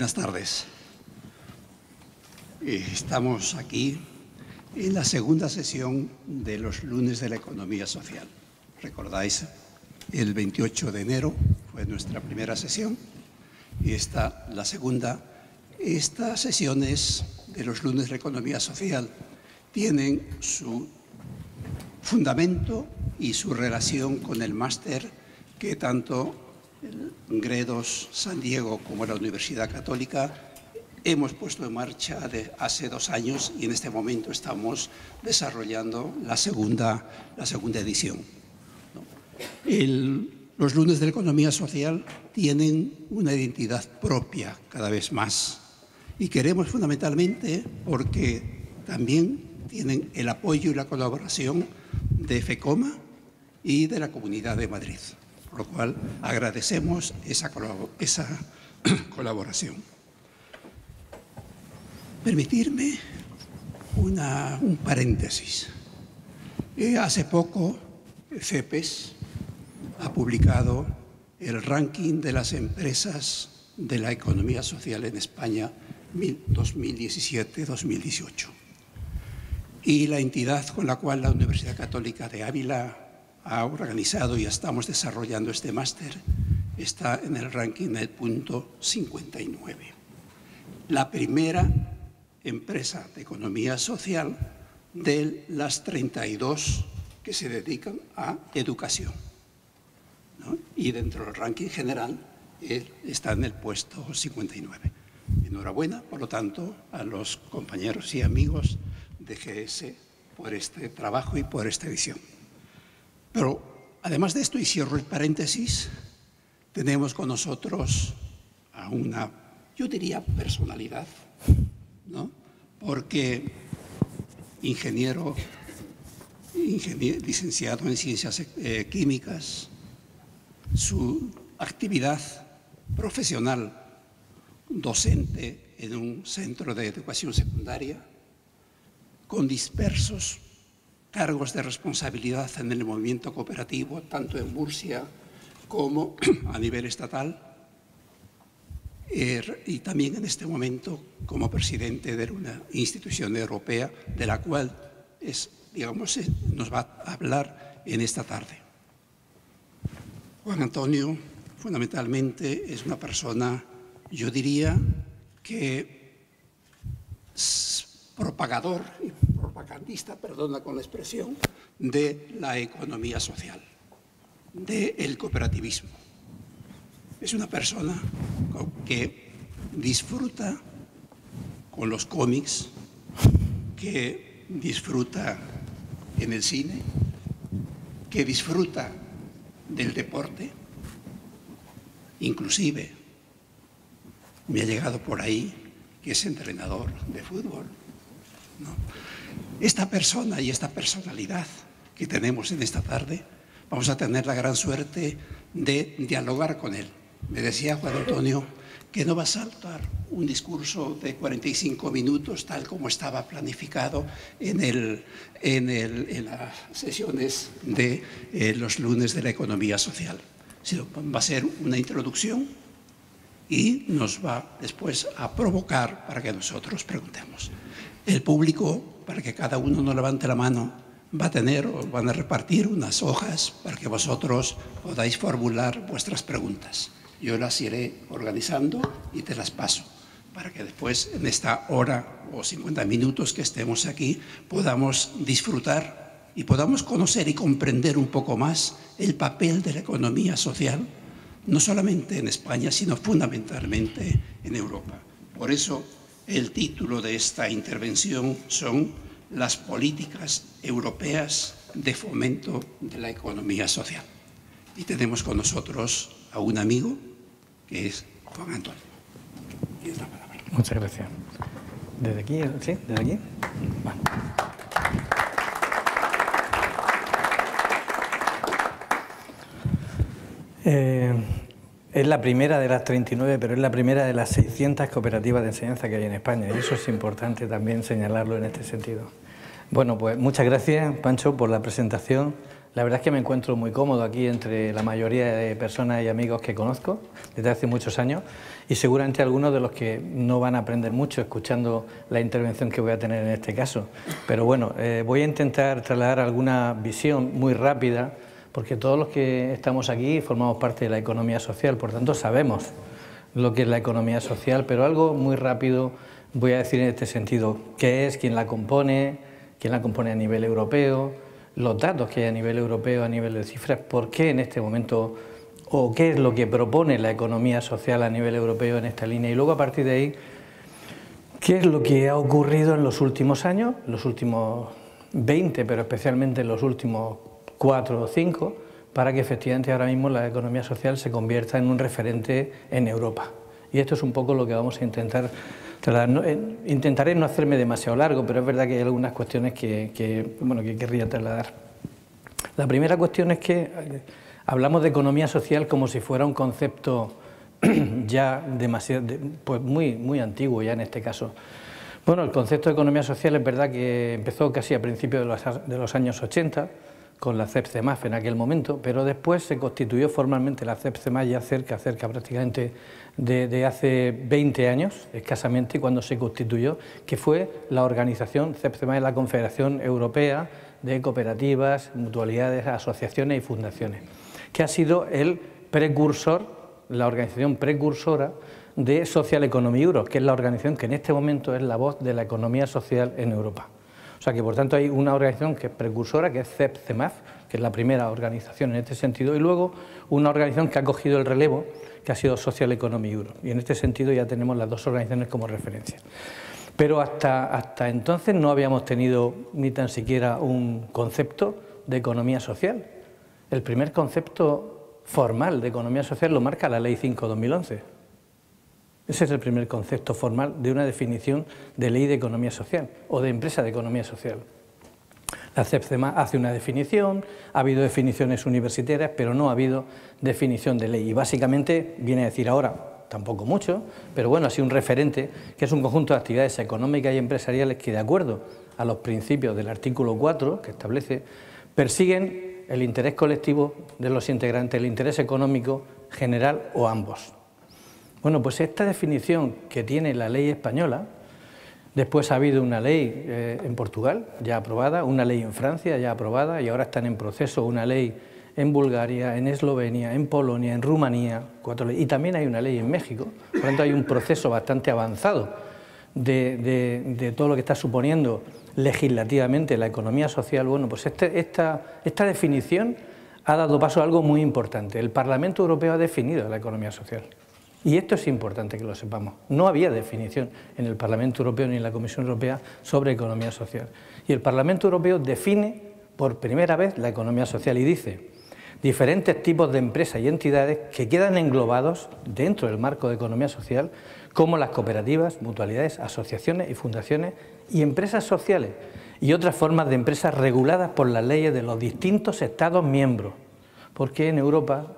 Buenas tardes. Estamos aquí en la segunda sesión de los lunes de la economía social. ¿Recordáis? El 28 de enero fue nuestra primera sesión y esta la segunda. Estas sesiones de los lunes de la economía social tienen su fundamento y su relación con el máster que tanto el Gredos San Diego como la Universidad Católica hemos puesto en marcha hace 2 años y en este momento estamos desarrollando la segunda edición. Los lunes de la economía social tienen una identidad propia cada vez más y queremos fundamentalmente porque también tienen el apoyo y la colaboración de FECOMA y de la Comunidad de Madrid, por lo cual agradecemos esa colaboración. Permitirme un paréntesis. Hace poco CEPES ha publicado el ranking de las empresas de la economía social en España 2017-2018. Y la entidad con la cual la Universidad Católica de Ávila ha organizado y estamos desarrollando este máster está en el ranking del punto 59. La primera empresa de economía social de las 32 que se dedican a educación, ¿no? Y dentro del ranking general está en el puesto 59. Enhorabuena, por lo tanto, a los compañeros y amigos de GS por este trabajo y por esta edición. Pero además de esto, y cierro el paréntesis, tenemos con nosotros a una, yo diría, personalidad, ¿no? Porque licenciado en ciencias químicas, su actividad profesional docente en un centro de educación secundaria, con dispersos cargos de responsabilidad en el movimiento cooperativo, tanto en Murcia como a nivel estatal, y también en este momento como presidente de una institución europea de la cual nos va a hablar en esta tarde. Juan Antonio, fundamentalmente, es una persona, yo diría, que propagador y propagandista, perdona con la expresión, de la economía social, del cooperativismo. Es una persona que disfruta con los cómics, que disfruta en el cine, que disfruta del deporte, inclusive me ha llegado por ahí que es entrenador de fútbol, ¿no? Esta persona y esta personalidad que tenemos en esta tarde, vamos a tener la gran suerte de dialogar con él. Me decía Juan Antonio que no va a saltar un discurso de 45 minutos tal como estaba planificado en las sesiones de los lunes de la economía social, sino va a ser una introducción y nos va después a provocar para que nosotros preguntemos. El público, para que cada uno no levante la mano, van a repartir unas hojas para que vosotros podáis formular vuestras preguntas. Yo las iré organizando y te las paso para que después, en esta hora o 50 minutos que estemos aquí, podamos disfrutar y podamos conocer y comprender un poco más el papel de la economía social, no solamente en España, sino fundamentalmente en Europa. Por eso, el título de esta intervención son las políticas europeas de fomento de la economía social. Y tenemos con nosotros a un amigo que es Juan Antonio. Tienes la palabra. Muchas gracias. ¿Desde aquí? ¿Sí? ¿Desde aquí? Vale. Es la primera de las 39, pero es la primera de las 600 cooperativas de enseñanza que hay en España, y eso es importante también señalarlo en este sentido. Bueno, pues muchas gracias, Pancho, por la presentación. La verdad es que me encuentro muy cómodo aquí entre la mayoría de personas y amigos que conozco desde hace muchos años y seguramente algunos de los que no van a aprender mucho escuchando la intervención que voy a tener en este caso. Pero bueno, voy a intentar trasladar alguna visión muy rápida porque todos los que estamos aquí formamos parte de la economía social, por tanto sabemos lo que es la economía social, pero algo muy rápido voy a decir en este sentido: qué es, quién la compone a nivel europeo, los datos que hay a nivel europeo, a nivel de cifras, por qué en este momento, o qué es lo que propone la economía social a nivel europeo en esta línea, y luego a partir de ahí, qué es lo que ha ocurrido en los últimos años, los últimos 20, pero especialmente en los últimos 4 o 5, para que efectivamente ahora mismo la economía social se convierta en un referente en Europa. Y esto es un poco lo que vamos a intentar trasladar. Intentaré no hacerme demasiado largo, pero es verdad que hay algunas cuestiones que querría trasladar. La primera cuestión es que hablamos de economía social como si fuera un concepto ya demasiado, pues muy antiguo ya en este caso. Bueno, el concepto de economía social es verdad que empezó casi a principios de los años 80, con la CEP-CEMAF en aquel momento, pero después se constituyó formalmente la CEP-CEMAF ya cerca prácticamente de hace 20 años, escasamente, cuando se constituyó, que fue la organización CEP-CEMAF de la Confederación Europea de Cooperativas, Mutualidades, Asociaciones y Fundaciones, que ha sido el precursor, la organización precursora de Social Economy Europe, que es la organización que en este momento es la voz de la economía social en Europa. O sea que, por tanto, hay una organización que es precursora, que es CEP-CEMAF, que es la primera organización en este sentido, y luego una organización que ha cogido el relevo, que ha sido Social Economy Europe. Y en este sentido ya tenemos las dos organizaciones como referencia. Pero hasta entonces no habíamos tenido ni tan siquiera un concepto de economía social. El primer concepto formal de economía social lo marca la Ley 5/2011. Ese es el primer concepto formal de una definición de ley de economía social o de empresa de economía social. La CEP-CEMAF hace una definición, ha habido definiciones universitarias, pero no ha habido definición de ley. Y básicamente viene a decir ahora, tampoco mucho, pero bueno, ha sido un referente, que es un conjunto de actividades económicas y empresariales que, de acuerdo a los principios del artículo 4, que establece, persiguen el interés colectivo de los integrantes, el interés económico general o ambos. Bueno, pues esta definición que tiene la ley española, después ha habido una ley en Portugal ya aprobada, una ley en Francia ya aprobada y ahora están en proceso una ley en Bulgaria, en Eslovenia, en Polonia, en Rumanía, 4 leyes, y también hay una ley en México. Por lo tanto, hay un proceso bastante avanzado de todo lo que está suponiendo legislativamente la economía social. Bueno, pues esta definición ha dado paso a algo muy importante. El Parlamento Europeo ha definido la economía social. Y esto es importante que lo sepamos. No había definición en el Parlamento Europeo ni en la Comisión Europea sobre economía social. Y el Parlamento Europeo define por primera vez la economía social y dice: diferentes tipos de empresas y entidades que quedan englobados dentro del marco de economía social, como las cooperativas, mutualidades, asociaciones y fundaciones y empresas sociales y otras formas de empresas reguladas por las leyes de los distintos Estados miembros. Porque en Europa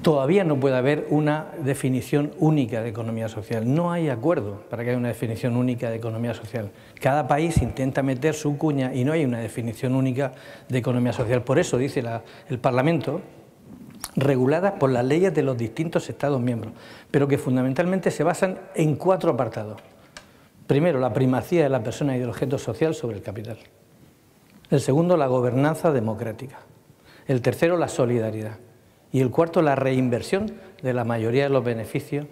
todavía no puede haber una definición única de economía social. No hay acuerdo para que haya una definición única de economía social. Cada país intenta meter su cuña y no hay una definición única de economía social. Por eso dice el Parlamento, reguladas por las leyes de los distintos Estados miembros, pero que fundamentalmente se basan en 4 apartados. Primero, la primacía de la persona y del objeto social sobre el capital. El segundo, la gobernanza democrática. El tercero, la solidaridad. Y el cuarto, la reinversión de la mayoría de los beneficios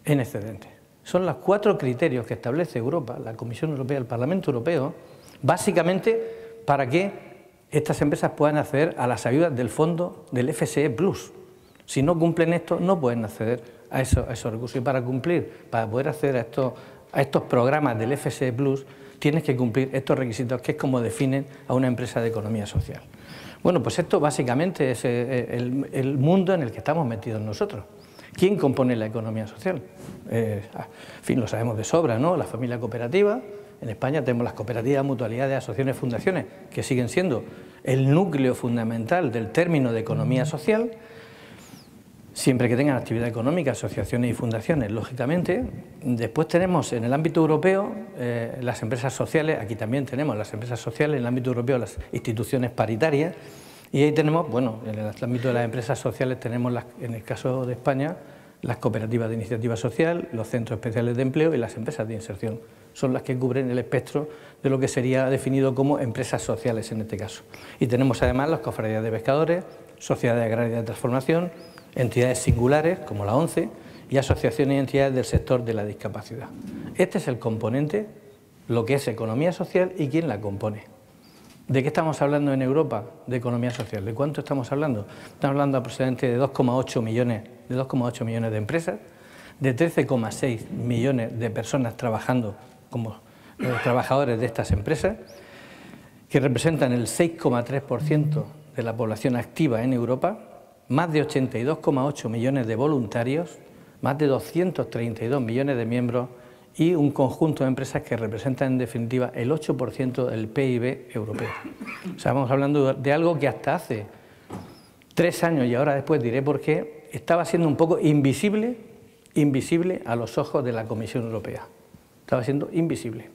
en excedente. Son los 4 criterios que establece Europa, la Comisión Europea, el Parlamento Europeo, básicamente para que estas empresas puedan acceder a las ayudas del fondo del FSE Plus. Si no cumplen esto, no pueden acceder a esos recursos. Y para poder acceder a estos programas del FSE Plus, tienes que cumplir estos requisitos, que es como definen a una empresa de economía social. Bueno, pues esto básicamente es el mundo en el que estamos metidos nosotros. ¿Quién compone la economía social? En fin, lo sabemos de sobra, ¿no? La familia cooperativa. En España tenemos las cooperativas, mutualidades, asociaciones, fundaciones, que siguen siendo el núcleo fundamental del término de economía social. siempre que tengan actividad económica, asociaciones y fundaciones, lógicamente. Después tenemos en el ámbito europeo las empresas sociales, aquí también tenemos las empresas sociales, en el ámbito europeo las instituciones paritarias, y ahí tenemos, bueno, en el ámbito de las empresas sociales tenemos, en el caso de España, las cooperativas de iniciativa social, los centros especiales de empleo y las empresas de inserción. Son las que cubren el espectro de lo que sería definido como empresas sociales en este caso. Y tenemos además las cofradías de pescadores, sociedades agrarias de transformación, entidades singulares como la ONCE y asociaciones y entidades del sector de la discapacidad. Este es el componente, lo que es economía social y quién la compone. ¿De qué estamos hablando en Europa de economía social? ¿De cuánto estamos hablando? Estamos hablando aproximadamente de 2,8 millones de empresas, de 13,6 millones de personas trabajando como trabajadores de estas empresas, que representan el 6,3% de la población activa en Europa, más de 82,8 millones de voluntarios, más de 232 millones de miembros y un conjunto de empresas que representan en definitiva el 8% del PIB europeo. O sea, estamos hablando de algo que hasta hace 3 años, y ahora después diré por qué, estaba siendo un poco invisible a los ojos de la Comisión Europea. Estaba siendo invisible.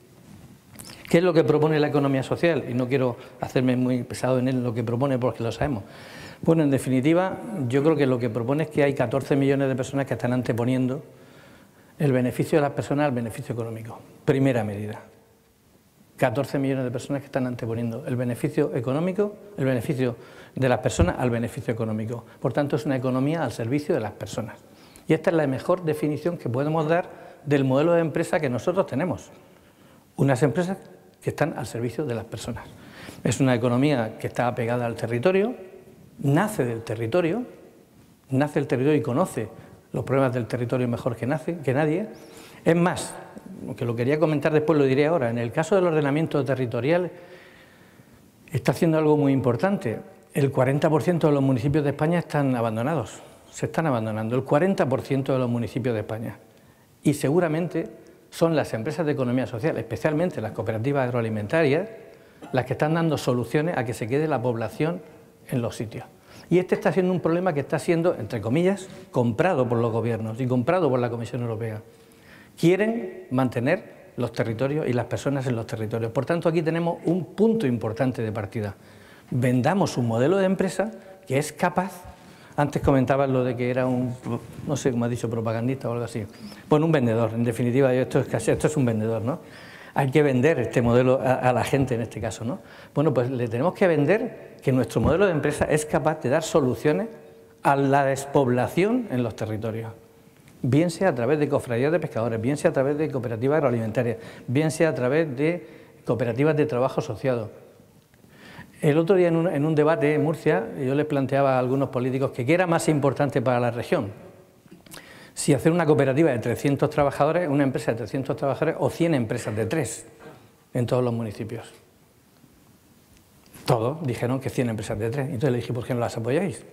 ¿Qué es lo que propone la economía social? Y no quiero hacerme muy pesado en lo que propone porque lo sabemos. Bueno, en definitiva, yo creo que lo que propone es que hay 14 millones de personas que están anteponiendo el beneficio de las personas al beneficio económico. Primera medida. 14 millones de personas que están anteponiendo el beneficio económico, el beneficio de las personas al beneficio económico. Por tanto, es una economía al servicio de las personas. Y esta es la mejor definición que podemos dar del modelo de empresa que nosotros tenemos. Unas empresas que están al servicio de las personas. Es una economía que está apegada al territorio, nace del territorio, y conoce los problemas del territorio mejor que nadie. Es más, aunque lo quería comentar después, lo diré ahora, en el caso del ordenamiento territorial está haciendo algo muy importante. El 40% de los municipios de España están abandonados, se están abandonando, el 40% de los municipios de España. Y seguramente son las empresas de economía social, especialmente las cooperativas agroalimentarias, las que están dando soluciones a que se quede la población en los sitios. Y este está siendo un problema que está siendo, entre comillas, comprado por los gobiernos y comprado por la Comisión Europea. Quieren mantener los territorios y las personas en los territorios. Por tanto, aquí tenemos un punto importante de partida. Vendamos un modelo de empresa que es capaz, antes comentabas lo de que era un, no sé cómo has dicho, propagandista o algo así. Bueno, un vendedor, en definitiva, esto es un vendedor, ¿no? Hay que vender este modelo a la gente en este caso, ¿no? Bueno, pues le tenemos que vender que nuestro modelo de empresa es capaz de dar soluciones a la despoblación en los territorios. Bien sea a través de cofradías de pescadores, bien sea a través de cooperativas agroalimentarias, bien sea a través de cooperativas de trabajo asociado. El otro día en un debate en Murcia yo les planteaba a algunos políticos que qué era más importante para la región. Si hacer una cooperativa de 300 trabajadores, una empresa de 300 trabajadores o 100 empresas de 3 en todos los municipios. Todos dijeron que 100 empresas de 3. Entonces le dije, ¿por qué no las apoyáis?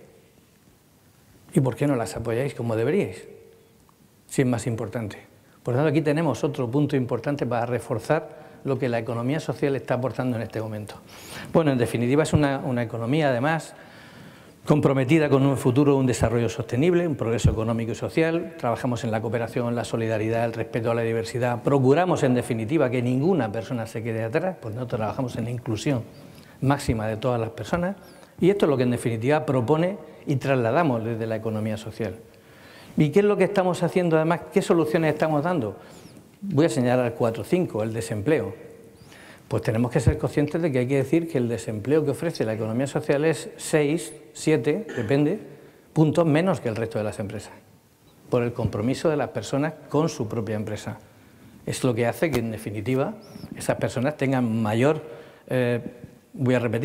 ¿Y por qué no las apoyáis como deberíais? Si es más importante. Por lo tanto, aquí tenemos otro punto importante para reforzar lo que la economía social está aportando en este momento. Bueno, en definitiva es una economía, además, comprometida con un futuro, un desarrollo sostenible, un progreso económico y social. Trabajamos en la cooperación, la solidaridad, el respeto a la diversidad. Procuramos, en definitiva, que ninguna persona se quede atrás, pues nosotros trabajamos en la inclusión máxima de todas las personas. Y esto es lo que, en definitiva, propone y trasladamos desde la economía social. ¿Y qué es lo que estamos haciendo, además? ¿Qué soluciones estamos dando? Voy a señalar 4 o 5, el desempleo. Pues tenemos que ser conscientes de que hay que decir que el desempleo que ofrece la economía social es 6, 7, depende, puntos menos que el resto de las empresas, por el compromiso de las personas con su propia empresa. Es lo que hace que, en definitiva, esas personas tengan mayor,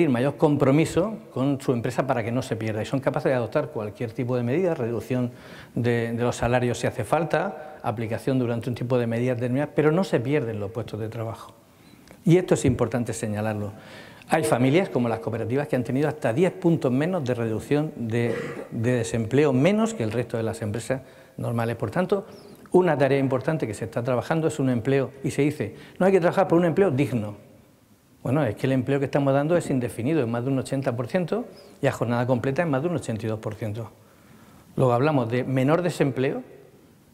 mayor compromiso con su empresa para que no se pierda. Y son capaces de adoptar cualquier tipo de medida, reducción de los salarios si hace falta, aplicación durante un tipo de medidas determinadas, pero no se pierden los puestos de trabajo. Y esto es importante señalarlo. Hay familias, como las cooperativas, que han tenido hasta 10 puntos menos de reducción de desempleo, menos que el resto de las empresas normales. Por tanto, una tarea importante que se está trabajando es un empleo, y se dice, no hay que trabajar por un empleo digno. Bueno, es que el empleo que estamos dando es indefinido, es más de un 80%, y a jornada completa es más de un 82%. Luego hablamos de menor desempleo,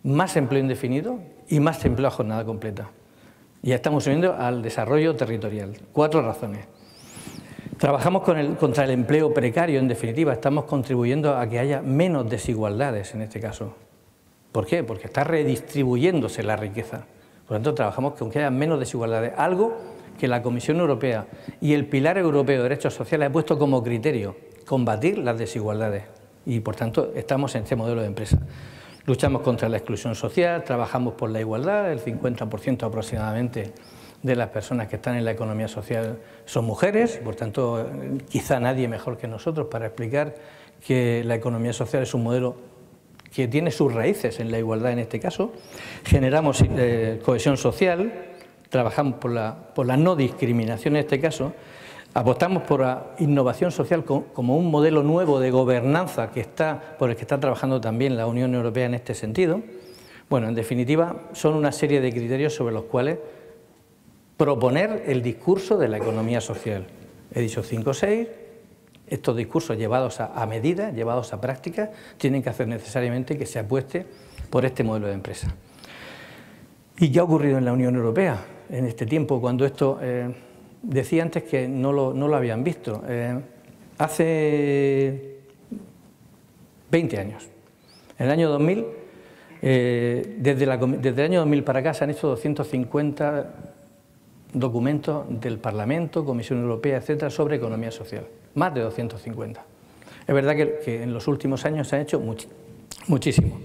más empleo indefinido y más empleo a jornada completa. Y ya estamos uniendo al desarrollo territorial. 4 razones. Trabajamos contra el empleo precario, en definitiva, estamos contribuyendo a que haya menos desigualdades en este caso. ¿Por qué? Porque está redistribuyéndose la riqueza. Por lo tanto, trabajamos con que haya menos desigualdades, algo que la Comisión Europea y el Pilar Europeo de Derechos Sociales ha puesto como criterio, combatir las desigualdades. Y, por tanto, estamos en este modelo de empresa. Luchamos contra la exclusión social, trabajamos por la igualdad, el 50% aproximadamente de las personas que están en la economía social son mujeres, por tanto, quizá nadie mejor que nosotros para explicar que la economía social es un modelo que tiene sus raíces en la igualdad en este caso. Generamos cohesión social, trabajamos por la no discriminación en este caso, apostamos por la innovación social como un modelo nuevo de gobernanza por el que está trabajando también la Unión Europea en este sentido. Bueno, en definitiva, son una serie de criterios sobre los cuales proponer el discurso de la economía social. He dicho 5 o 6, estos discursos llevados a medida, llevados a práctica, tienen que hacer necesariamente que se apueste por este modelo de empresa. ¿Y qué ha ocurrido en la Unión Europea en este tiempo, cuando esto... Decía antes que no lo habían visto. Hace 20 años, en el año 2000, desde el año 2000 para acá se han hecho 250 documentos del Parlamento, Comisión Europea, etcétera, sobre economía social. Más de 250. Es verdad que en los últimos años se han hecho muchísimos.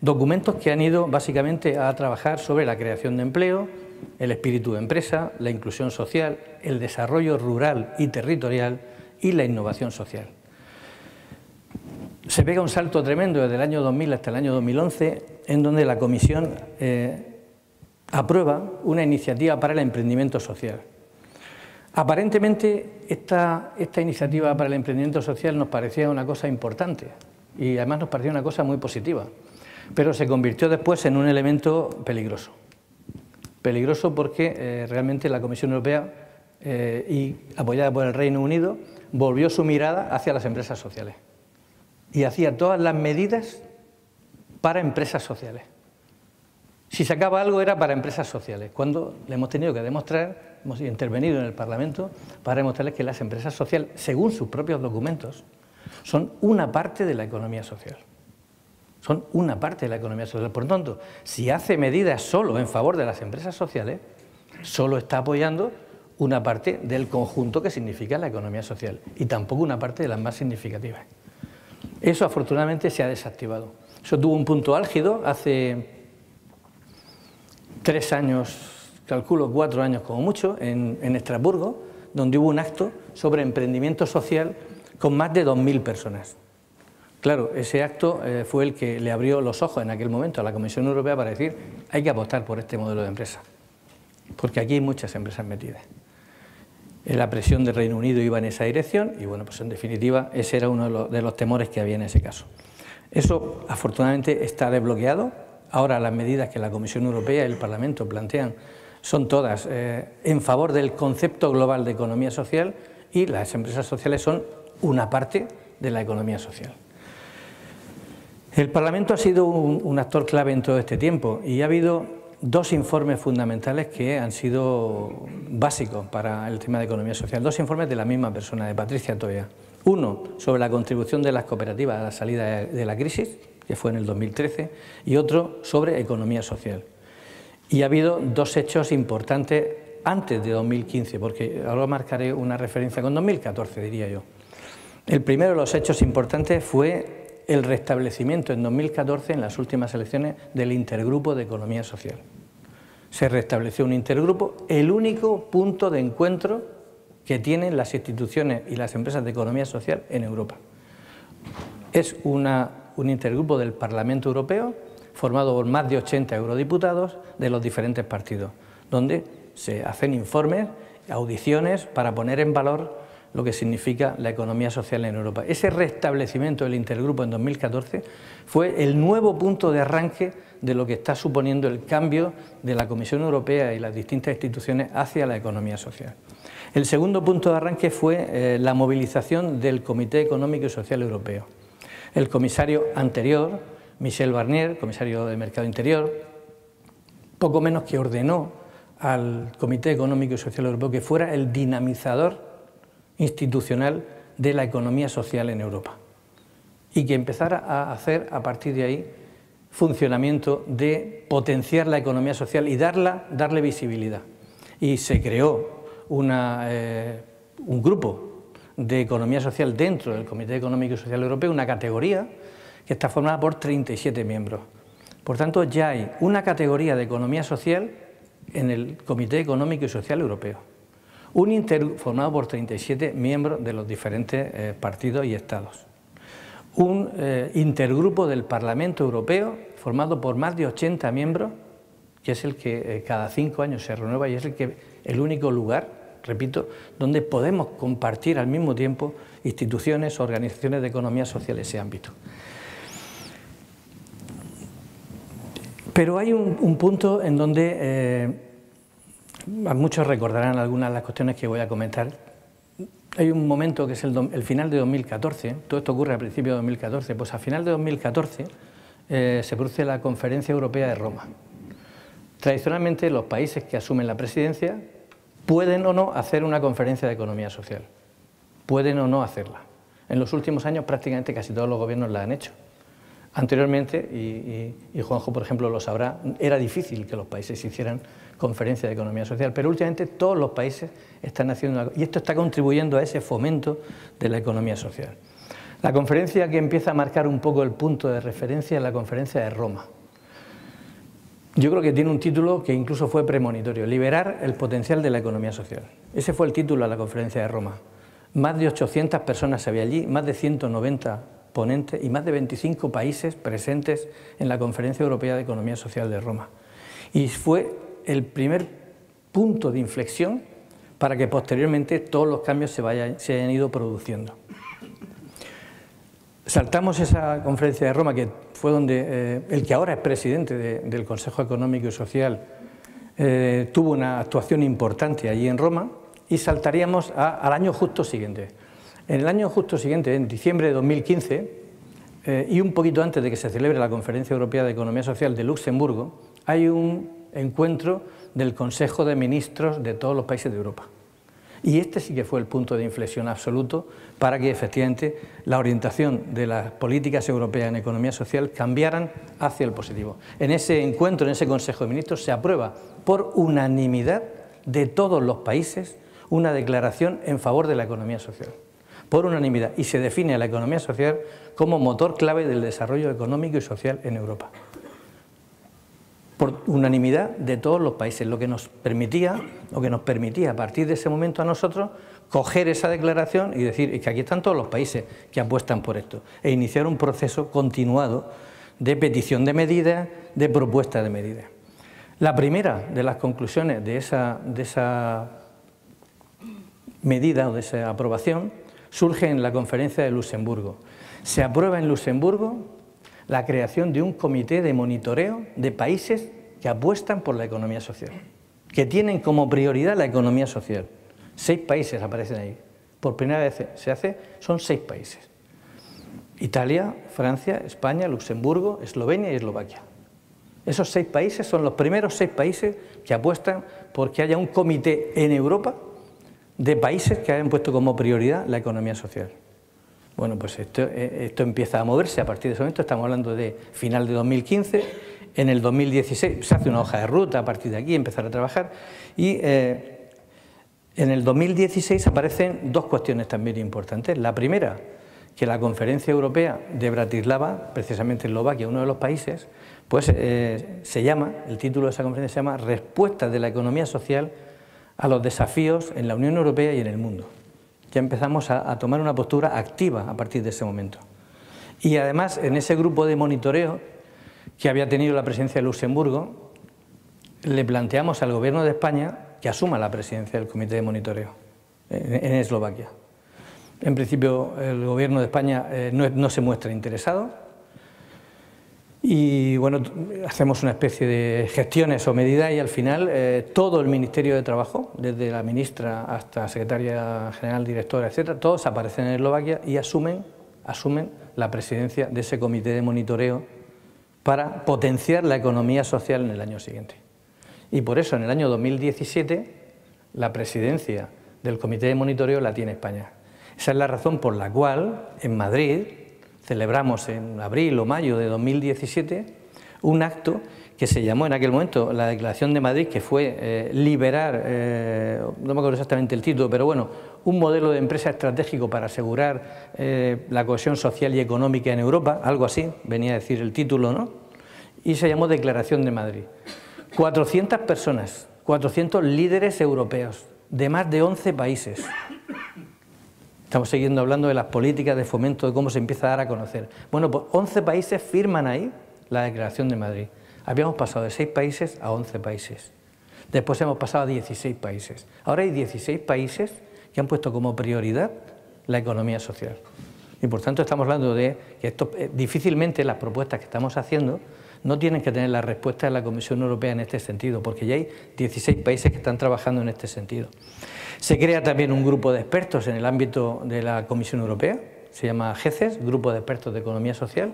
Documentos que han ido básicamente a trabajar sobre la creación de empleo, el espíritu de empresa, la inclusión social, el desarrollo rural y territorial y la innovación social. Se pega un salto tremendo desde el año 2000 hasta el año 2011, en donde la Comisión aprueba una iniciativa para el emprendimiento social. Aparentemente, esta iniciativa para el emprendimiento social nos parecía una cosa importante y además nos parecía una cosa muy positiva, pero se convirtió después en un elemento peligroso. Peligroso porque realmente la Comisión Europea, y apoyada por el Reino Unido, volvió su mirada hacia las empresas sociales y hacía todas las medidas para empresas sociales. Si sacaba algo era para empresas sociales, cuando le hemos tenido que demostrar, hemos intervenido en el Parlamento para demostrarles que las empresas sociales, según sus propios documentos, son una parte de la economía social. Son una parte de la economía social. Por lo tanto, si hace medidas solo en favor de las empresas sociales, solo está apoyando una parte del conjunto que significa la economía social y tampoco una parte de las más significativas. Eso afortunadamente se ha desactivado. Eso tuvo un punto álgido hace 3 años, calculo 4 años como mucho, en Estrasburgo, donde hubo un acto sobre emprendimiento social con más de 2000 personas. Claro, ese acto fue el que le abrió los ojos en aquel momento a la Comisión Europea para decir hay que apostar por este modelo de empresa, porque aquí hay muchas empresas metidas. La presión del Reino Unido iba en esa dirección y, bueno, pues en definitiva ese era uno de los temores que había en ese caso. Eso afortunadamente está desbloqueado. Ahora las medidas que la Comisión Europea y el Parlamento plantean son todas en favor del concepto global de economía social y las empresas sociales son una parte de la economía social. El Parlamento ha sido un actor clave en todo este tiempo y ha habido 2 informes fundamentales que han sido básicos para el tema de economía social. 2 informes de la misma persona, de Patricia Toia. Uno sobre la contribución de las cooperativas a la salida de la crisis, que fue en el 2013, y otro sobre economía social. Y ha habido 2 hechos importantes antes de 2015, porque ahora marcaré una referencia con 2014, diría yo. El primero de los hechos importantes fue el restablecimiento en 2014, en las últimas elecciones, del intergrupo de economía social. Se restableció un intergrupo, el único punto de encuentro que tienen las instituciones y las empresas de economía social en Europa. Es un intergrupo del Parlamento Europeo, formado por más de 80 eurodiputados de los diferentes partidos, donde se hacen informes, audiciones para poner en valor lo que significa la economía social en Europa. Ese restablecimiento del intergrupo en 2014 fue el nuevo punto de arranque de lo que está suponiendo el cambio de la Comisión Europea y las distintas instituciones hacia la economía social. El segundo punto de arranque fue la movilización del Comité Económico y Social Europeo. El comisario anterior, Michel Barnier, comisario de Mercado Interior, poco menos que ordenó al Comité Económico y Social Europeo que fuera el dinamizador institucional de la economía social en Europa y que empezara a hacer a partir de ahí funcionamiento de potenciar la economía social y darle visibilidad. Y se creó un grupo de economía social dentro del Comité Económico y Social Europeo, una categoría que está formada por 37 miembros. Por tanto, ya hay una categoría de economía social en el Comité Económico y Social Europeo, formado por 37 miembros de los diferentes partidos y estados. Un intergrupo del Parlamento Europeo formado por más de 80 miembros, que es el que cada 5 años se renueva y es el único lugar, repito, donde podemos compartir al mismo tiempo instituciones, organizaciones de economía social en ese ámbito. Pero hay un punto en donde muchos recordarán algunas de las cuestiones que voy a comentar. Hay un momento que es el final de 2014, todo esto ocurre a principios de 2014, pues a final de 2014 se produce la Conferencia Europea de Roma. Tradicionalmente los países que asumen la presidencia pueden o no hacer una conferencia de economía social, pueden o no hacerla. En los últimos años prácticamente casi todos los gobiernos la han hecho. Anteriormente, y Juanjo por ejemplo lo sabrá, era difícil que los países hicieran conferencia de economía social, pero últimamente todos los países están haciendo y esto está contribuyendo a ese fomento de la economía social. La conferencia que empieza a marcar un poco el punto de referencia es la Conferencia de Roma. Yo creo que tiene un título que incluso fue premonitorio: liberar el potencial de la economía social. Ese fue el título de la Conferencia de Roma. Más de 800 personas había allí, más de 190 ponentes y más de 25 países presentes en la Conferencia Europea de Economía Social de Roma. Y fue el primer punto de inflexión para que posteriormente todos los cambios se hayan ido produciendo. Saltamos esa Conferencia de Roma, que fue donde el que ahora es presidente del Consejo Económico y Social tuvo una actuación importante allí en Roma, y saltaríamos al año justo siguiente. En el año justo siguiente, en diciembre de 2015, y un poquito antes de que se celebre la Conferencia Europea de Economía Social de Luxemburgo, hay un encuentro del Consejo de Ministros de todos los países de Europa. Y este sí que fue el punto de inflexión absoluto para que efectivamente la orientación de las políticas europeas en economía social cambiaran hacia el positivo. En ese encuentro, en ese Consejo de Ministros, se aprueba por unanimidad de todos los países una declaración en favor de la economía social, por unanimidad, y se define a la economía social como motor clave del desarrollo económico y social en Europa. Por unanimidad de todos los países, lo que nos permitía a partir de ese momento a nosotros coger esa declaración y decir que aquí están todos los países que apuestan por esto, e iniciar un proceso continuado de petición de medidas, de propuesta de medidas. La primera de las conclusiones de esa medida o de esa aprobación surge en la Conferencia de Luxemburgo. Se aprueba en Luxemburgo la creación de un comité de monitoreo de países que apuestan por la economía social, que tienen como prioridad la economía social. 6 países aparecen ahí. Por primera vez se hace, son 6 países. Italia, Francia, España, Luxemburgo, Eslovenia y Eslovaquia. Esos 6 países son los primeros 6 países que apuestan por que haya un comité en Europa de países que hayan puesto como prioridad la economía social. Bueno, pues esto empieza a moverse a partir de ese momento. Estamos hablando de final de 2015, en el 2016 se hace una hoja de ruta a partir de aquí, empezar a trabajar, y en el 2016 aparecen 2 cuestiones también importantes. La primera, que la Conferencia Europea de Bratislava, precisamente Eslovaquia, uno de los países, pues el título de esa conferencia se llama Respuestas de la economía social a los desafíos en la Unión Europea y en el mundo. Ya empezamos a tomar una postura activa a partir de ese momento. Y además, en ese grupo de monitoreo que había tenido la presidencia de Luxemburgo, le planteamos al Gobierno de España que asuma la presidencia del Comité de Monitoreo en Eslovaquia. En principio, el Gobierno de España no se muestra interesado, y bueno, hacemos una especie de gestiones o medidas, y al final todo el Ministerio de Trabajo, desde la ministra hasta secretaria general, directora, etcétera, todos aparecen en Eslovaquia y asumen asumen la presidencia de ese comité de monitoreo para potenciar la economía social en el año siguiente. Y por eso en el año 2017 la presidencia del comité de monitoreo la tiene España. Esa es la razón por la cual en Madrid celebramos en abril o mayo de 2017 un acto que se llamó en aquel momento la Declaración de Madrid, que fue liberar, no me acuerdo exactamente el título, pero bueno, un modelo de empresa estratégico para asegurar la cohesión social y económica en Europa, algo así, venía a decir el título, ¿no? Y se llamó Declaración de Madrid. 400 personas, 400 líderes europeos de más de 11 países. Estamos siguiendo hablando de las políticas de fomento, de cómo se empieza a dar a conocer. Bueno, pues 11 países firman ahí la Declaración de Madrid. Habíamos pasado de 6 países a 11 países. Después hemos pasado a 16 países. Ahora hay 16 países que han puesto como prioridad la economía social. Y por tanto estamos hablando de que esto, difícilmente las propuestas que estamos haciendo no tienen que tener la respuesta de la Comisión Europea en este sentido, porque ya hay 16 países que están trabajando en este sentido. Se crea también un grupo de expertos en el ámbito de la Comisión Europea, se llama GECES, Grupo de Expertos de Economía Social,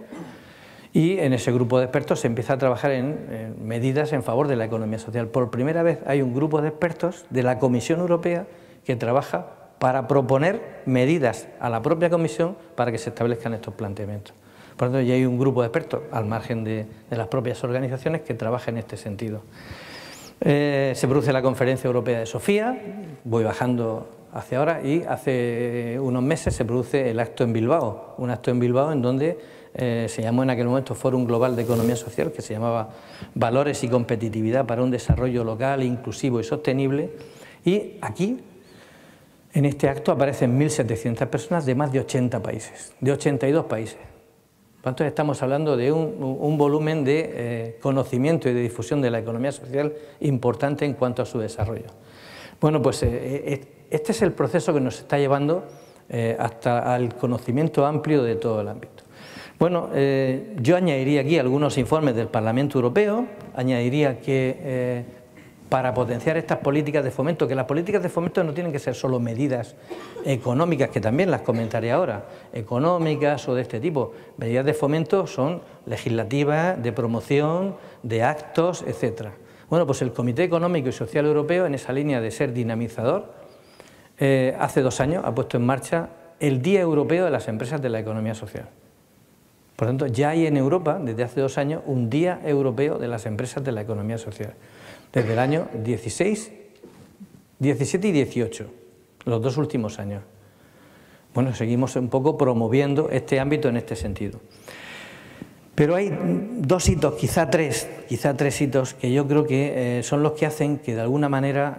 y en ese grupo de expertos se empieza a trabajar en medidas en favor de la economía social. Por primera vez hay un grupo de expertos de la Comisión Europea que trabaja para proponer medidas a la propia Comisión para que se establezcan estos planteamientos. Por lo tanto, ya hay un grupo de expertos, al margen de las propias organizaciones, que trabaja en este sentido. Se produce la Conferencia Europea de Sofía, voy bajando hacia ahora, y hace unos meses se produce el acto en Bilbao, un acto en Bilbao en donde se llamó en aquel momento Fórum Global de Economía Social, que se llamaba Valores y Competitividad para un Desarrollo Local, Inclusivo y Sostenible, y aquí, en este acto, aparecen 1.700 personas de más de 80 países, de 82 países. Entonces estamos hablando de un volumen de conocimiento y de difusión de la economía social importante en cuanto a su desarrollo. Bueno, pues este es el proceso que nos está llevando hasta el conocimiento amplio de todo el ámbito. Bueno, yo añadiría aquí algunos informes del Parlamento Europeo, añadiría que para potenciar estas políticas de fomento, que las políticas de fomento no tienen que ser solo medidas económicas, que también las comentaré ahora, económicas o de este tipo. Medidas de fomento son legislativas, de promoción, de actos, etcétera. Bueno, pues el Comité Económico y Social Europeo, en esa línea de ser dinamizador, hace 2 años ha puesto en marcha el Día Europeo de las Empresas de la Economía Social. Por lo tanto, ya hay en Europa, desde hace 2 años, un Día Europeo de las Empresas de la Economía Social. Desde el año 16, 17 y 18, los 2 últimos años. Bueno, seguimos un poco promoviendo este ámbito en este sentido. Pero hay 2 hitos, quizá tres hitos que yo creo que son los que hacen que de alguna manera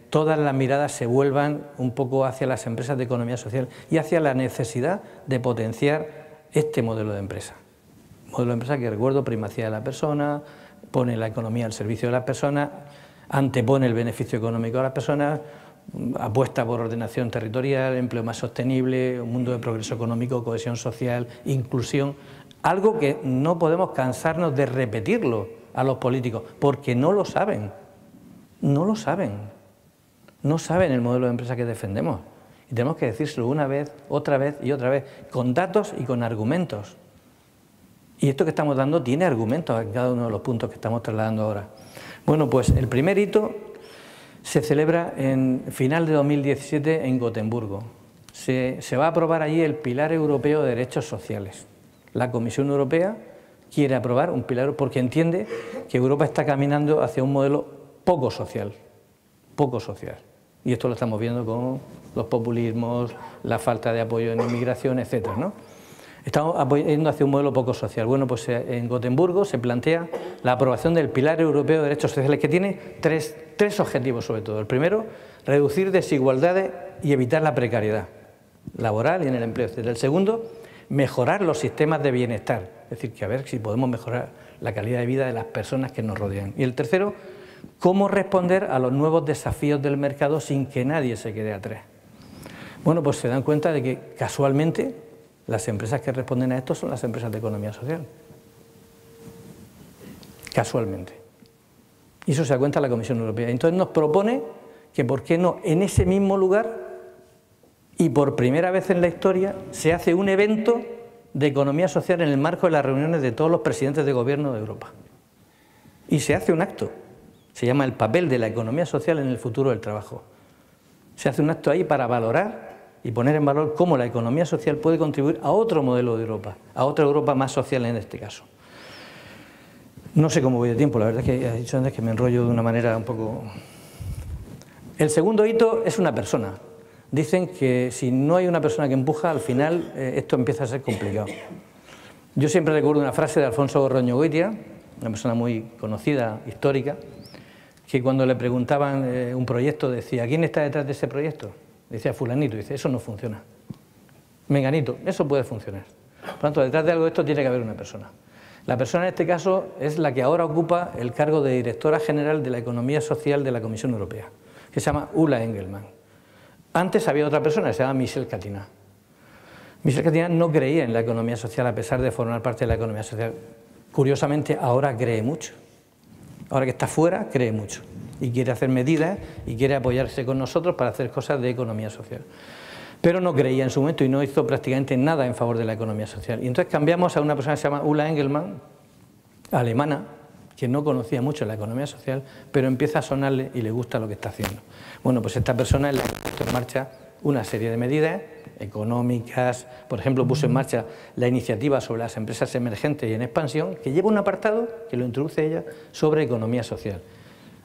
todas las miradas se vuelvan un poco hacia las empresas de economía social y hacia la necesidad de potenciar este modelo de empresa. Modelo de empresa que, recuerdo, primacía de la persona, pone la economía al servicio de las personas, antepone el beneficio económico a las personas, apuesta por ordenación territorial, empleo más sostenible, un mundo de progreso económico, cohesión social, inclusión, algo que no podemos cansarnos de repetirlo a los políticos, porque no lo saben, no saben el modelo de empresa que defendemos. Y tenemos que decírselo una vez, otra vez y otra vez, con datos y con argumentos. Y esto que estamos dando tiene argumentos en cada uno de los puntos que estamos trasladando ahora. Bueno, pues el primer hito se celebra en final de 2017 en Gotemburgo. Se va a aprobar allí el Pilar Europeo de Derechos Sociales. La Comisión Europea quiere aprobar un pilar porque entiende que Europa está caminando hacia un modelo poco social. Y esto lo estamos viendo con los populismos, la falta de apoyo en inmigración, etcétera, ¿no? Estamos yendo hacia un modelo poco social. Bueno, pues en Gotemburgo se plantea la aprobación del Pilar Europeo de Derechos Sociales, que tiene tres objetivos sobre todo. El primero, reducir desigualdades y evitar la precariedad laboral y en el empleo. El segundo, mejorar los sistemas de bienestar, es decir, que a ver si podemos mejorar la calidad de vida de las personas que nos rodean. Y el tercero, cómo responder a los nuevos desafíos del mercado sin que nadie se quede atrás. Bueno, pues se dan cuenta de que casualmente las empresas que responden a esto son las empresas de economía social. Casualmente. Y eso se da cuenta la Comisión Europea. Entonces nos propone que, ¿por qué no, en ese mismo lugar, Y por primera vez en la historia se hace un evento de economía social en el marco de las reuniones de todos los presidentes de gobierno de Europa. Y se hace un acto, se llama el papel de la economía social en el futuro del trabajo. Se hace un acto ahí para valorar y poner en valor cómo la economía social puede contribuir a otro modelo de Europa, a otra Europa más social en este caso. No sé cómo voy de tiempo, la verdad es que he dicho antes que me enrollo de una manera un poco... El segundo hito es una persona. Dicen que si no hay una persona que empuja, al final esto empieza a ser complicado. Yo siempre recuerdo una frase de Alfonso Gorroñogoitia, una persona muy conocida, histórica, que cuando le preguntaban un proyecto decía, ¿quién está detrás de ese proyecto? Decía fulanito, dice, eso no funciona. Menganito, eso puede funcionar. Por lo tanto, detrás de algo de esto tiene que haber una persona. La persona en este caso es la que ahora ocupa el cargo de directora general de la economía social de la Comisión Europea, que se llama Ulla Engelmann. Antes había otra persona, que se llama Michel Catinat. Michel Catinat no creía en la economía social a pesar de formar parte de la economía social. Curiosamente, ahora cree mucho. Ahora que está fuera, cree mucho. Y quiere hacer medidas y quiere apoyarse con nosotros para hacer cosas de economía social. Pero no creía en su momento y no hizo prácticamente nada en favor de la economía social. Y entonces cambiamos a una persona que se llama Ulla Engelmann, alemana, que no conocía mucho la economía social, pero empieza a sonarle y le gusta lo que está haciendo. Bueno, pues esta persona es la que ha puesto en marcha una serie de medidas económicas, por ejemplo, puso en marcha la iniciativa sobre las empresas emergentes y en expansión, que lleva un apartado, que lo introduce ella, sobre economía social.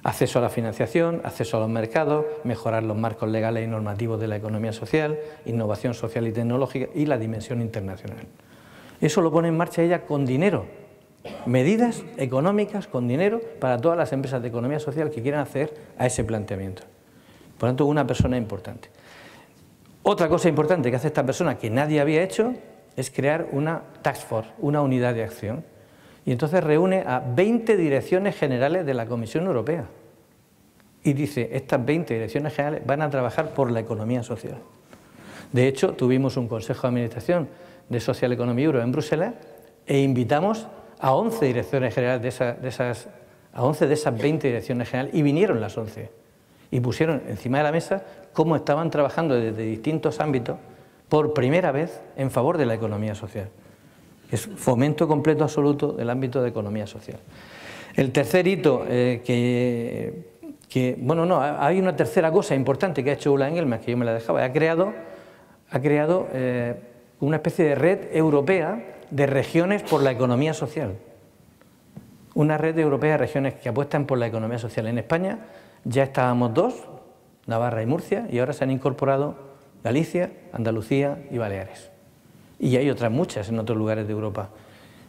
Acceso a la financiación, acceso a los mercados, mejorar los marcos legales y normativos de la economía social, innovación social y tecnológica y la dimensión internacional. Eso lo pone en marcha ella con dinero, medidas económicas con dinero para todas las empresas de economía social que quieran acceder a ese planteamiento. Por lo tanto, una persona importante. Otra cosa importante que hace esta persona que nadie había hecho es crear una task force, una unidad de acción. Y entonces reúne a 20 direcciones generales de la Comisión Europea. Y dice, estas 20 direcciones generales van a trabajar por la economía social. De hecho, tuvimos un consejo de administración de Social Economy Europe en Bruselas e invitamos a 11 direcciones generales a 11 de esas 20 direcciones generales y vinieron las 11 y pusieron encima de la mesa cómo estaban trabajando desde distintos ámbitos por primera vez en favor de la economía social. Es fomento completo absoluto del ámbito de economía social. El tercer hito hay una tercera cosa importante que ha hecho Ulla Engelmann, que yo me la dejaba, ha creado una especie de red europea de regiones por la economía social. Una red europea de regiones que apuestan por la economía social. En España ya estábamos dos, Navarra y Murcia, y ahora se han incorporado Galicia, Andalucía y Baleares. Y hay otras muchas en otros lugares de Europa.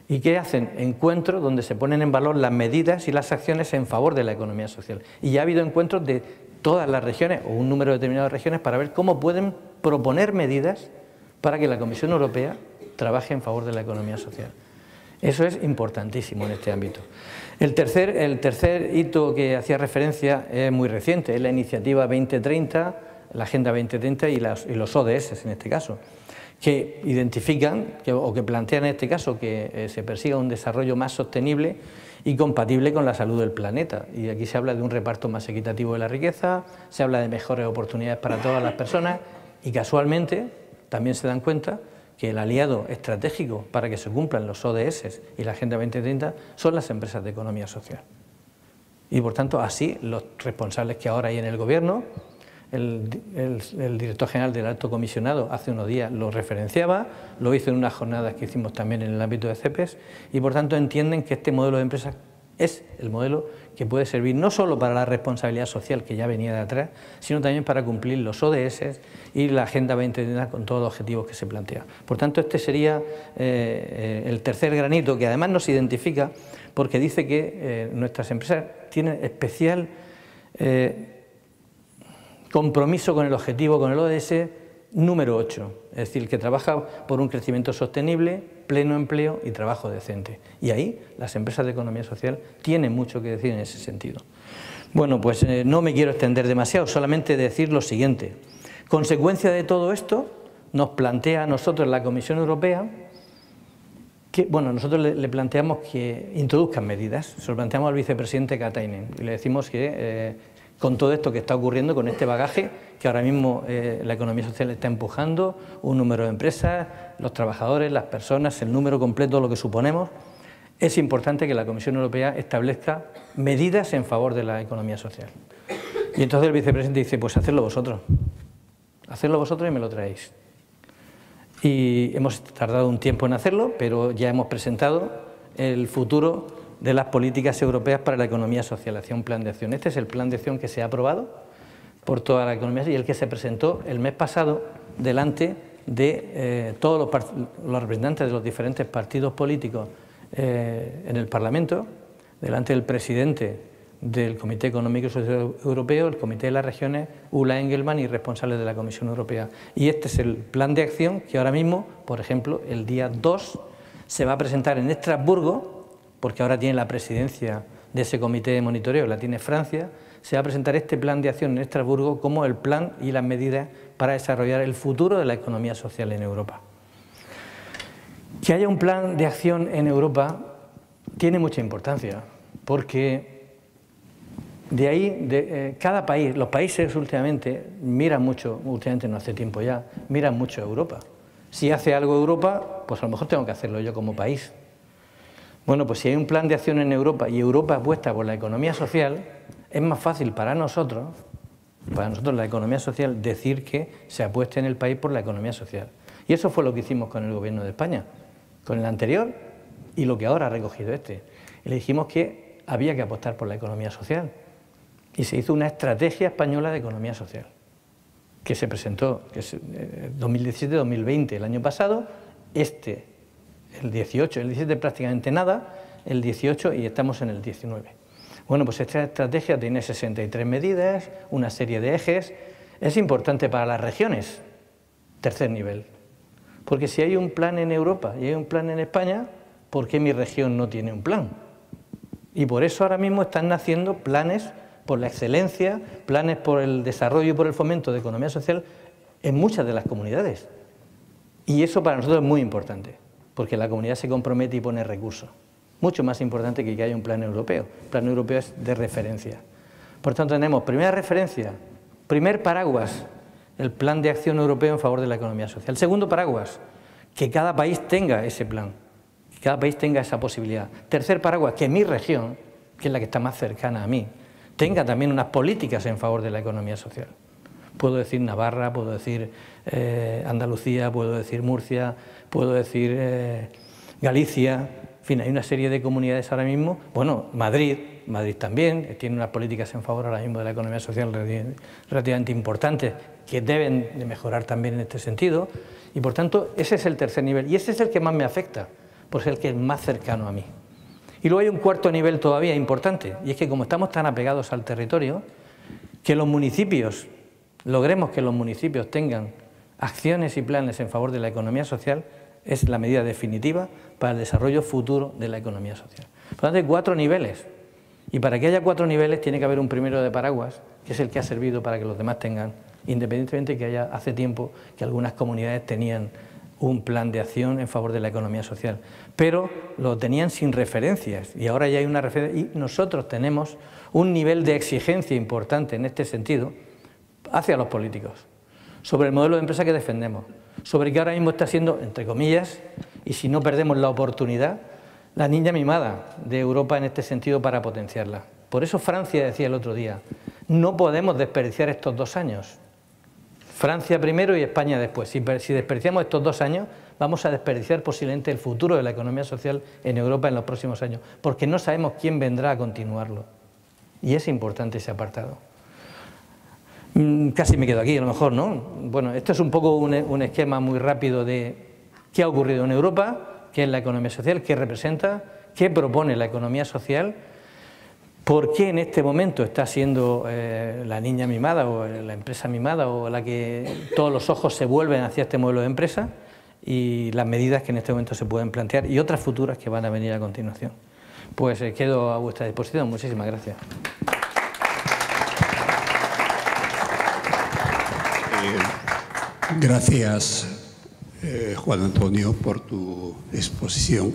¿Y qué hacen? Encuentros donde se ponen en valor las medidas y las acciones en favor de la economía social. Y ya ha habido encuentros de todas las regiones, o un número determinado de regiones, para ver cómo pueden proponer medidas para que la Comisión Europea trabaje en favor de la economía social. Eso es importantísimo en este ámbito. El tercer hito que hacía referencia es muy reciente, es la iniciativa 2030, la Agenda 2030 y los ODS en este caso, que identifican o que plantean en este caso que se persiga un desarrollo más sostenible y compatible con la salud del planeta. Y aquí se habla de un reparto más equitativo de la riqueza, se habla de mejores oportunidades para todas las personas y casualmente también se dan cuenta que el aliado estratégico para que se cumplan los ODS y la Agenda 2030 son las empresas de economía social. Y por tanto, así los responsables que ahora hay en el Gobierno, el director general del Alto Comisionado hace unos días lo referenciaba, lo hizo en unas jornadas que hicimos también en el ámbito de CEPES y por tanto entienden que este modelo de empresas es el modelo que puede servir no solo para la responsabilidad social que ya venía de atrás, sino también para cumplir los ODS y la Agenda 2030 con todos los objetivos que se plantean. Por tanto, este sería el tercer granito que además nos identifica porque dice que nuestras empresas tienen especial compromiso con el objetivo, con el ODS número 8, es decir, que trabaja por un crecimiento sostenible, pleno empleo y trabajo decente. Y ahí las empresas de economía social tienen mucho que decir en ese sentido. Bueno, pues no me quiero extender demasiado, solamente decir lo siguiente. Consecuencia de todo esto, nos plantea a nosotros la Comisión Europea que, bueno, nosotros le planteamos que introduzcan medidas, se lo planteamos al vicepresidente Katainen y le decimos que con todo esto que está ocurriendo, con este bagaje que ahora mismo la economía social está empujando, un número de empresas, los trabajadores, las personas, el número completo de lo que suponemos. Es importante que la Comisión Europea establezca medidas en favor de la economía social. Y entonces el vicepresidente dice, pues hacedlo vosotros y me lo traéis. Y hemos tardado un tiempo en hacerlo, pero ya hemos presentado el futuro de las políticas europeas para la economía social, hacia un plan de acción. Este es el plan de acción que se ha aprobado por toda la economía y el que se presentó el mes pasado delante de todos los representantes de los diferentes partidos políticos en el Parlamento, delante del presidente del Comité Económico y Social Europeo, el Comité de las Regiones, Ulla Engelmann y responsables de la Comisión Europea. Y este es el plan de acción que ahora mismo, por ejemplo, el día 2 se va a presentar en Estrasburgo, porque ahora tiene la presidencia de ese comité de monitoreo, la tiene Francia. Se va a presentar este plan de acción en Estrasburgo como el plan y las medidas para desarrollar el futuro de la economía social en Europa. Que haya un plan de acción en Europa tiene mucha importancia, porque de ahí, cada país, los países últimamente miran mucho, últimamente no hace tiempo ya, miran mucho a Europa. Si hace algo Europa, pues a lo mejor tengo que hacerlo yo como país. Bueno, pues si hay un plan de acción en Europa y Europa apuesta por la economía social, es más fácil para nosotros la economía social, decir que se apueste en el país por la economía social. Y eso fue lo que hicimos con el Gobierno de España, con el anterior y lo que ahora ha recogido este. Y le dijimos que había que apostar por la economía social. Y se hizo una estrategia española de economía social, que se presentó, que es 2017-2020, el año pasado, el 18, el 17 prácticamente nada, el 18 y estamos en el 19. Bueno, pues esta estrategia tiene 63 medidas, una serie de ejes. Es importante para las regiones, tercer nivel. Porque si hay un plan en Europa y hay un plan en España, ¿por qué mi región no tiene un plan? Y por eso ahora mismo están naciendo planes por la excelencia, planes por el desarrollo y por el fomento de economía social en muchas de las comunidades. Y eso para nosotros es muy importante, porque la comunidad se compromete y pone recursos. Mucho más importante que haya un plan europeo. El plan europeo es de referencia. Por tanto, tenemos primera referencia, primer paraguas, el plan de acción europeo en favor de la economía social. Segundo paraguas, que cada país tenga ese plan, que cada país tenga esa posibilidad. Tercer paraguas, que mi región, que es la que está más cercana a mí, tenga también unas políticas en favor de la economía social. Puedo decir Navarra, puedo decir Andalucía, puedo decir Murcia, puedo decir Galicia. En fin, hay una serie de comunidades ahora mismo. Bueno, Madrid también tiene unas políticas en favor ahora mismo de la economía social relativamente importantes que deben de mejorar también en este sentido. Y por tanto, ese es el tercer nivel. Y ese es el que más me afecta, porque es el que es más cercano a mí. Y luego hay un cuarto nivel todavía importante, y es que como estamos tan apegados al territorio, que los municipios, logremos que los municipios tengan acciones y planes en favor de la economía social, es la medida definitiva para el desarrollo futuro de la economía social. Por lo tanto, hay 4 niveles, y para que haya 4 niveles tiene que haber un primero de paraguas, que es el que ha servido para que los demás tengan, independientemente de que hace tiempo que algunas comunidades tenían un plan de acción en favor de la economía social, pero lo tenían sin referencias y ahora ya hay una referencia y nosotros tenemos un nivel de exigencia importante en este sentido hacia los políticos, sobre el modelo de empresa que defendemos, sobre que ahora mismo está siendo, entre comillas, y si no perdemos la oportunidad, la niña mimada de Europa en este sentido para potenciarla. Por eso Francia decía el otro día, no podemos desperdiciar estos 2 años. Francia primero y España después. Si desperdiciamos estos 2 años, vamos a desperdiciar posiblemente el futuro de la economía social en Europa en los próximos años, porque no sabemos quién vendrá a continuarlo. Y es importante ese apartado. Casi me quedo aquí, a lo mejor, ¿no? Bueno, esto es un poco un esquema muy rápido de qué ha ocurrido en Europa, qué es la economía social, qué representa, qué propone la economía social, por qué en este momento está siendo la niña mimada o la empresa mimada o la que todos los ojos se vuelven hacia este modelo de empresa y las medidas que en este momento se pueden plantear y otras futuras que van a venir a continuación. Pues quedo a vuestra disposición. Muchísimas gracias. Gracias, Juan Antonio, por tu exposición.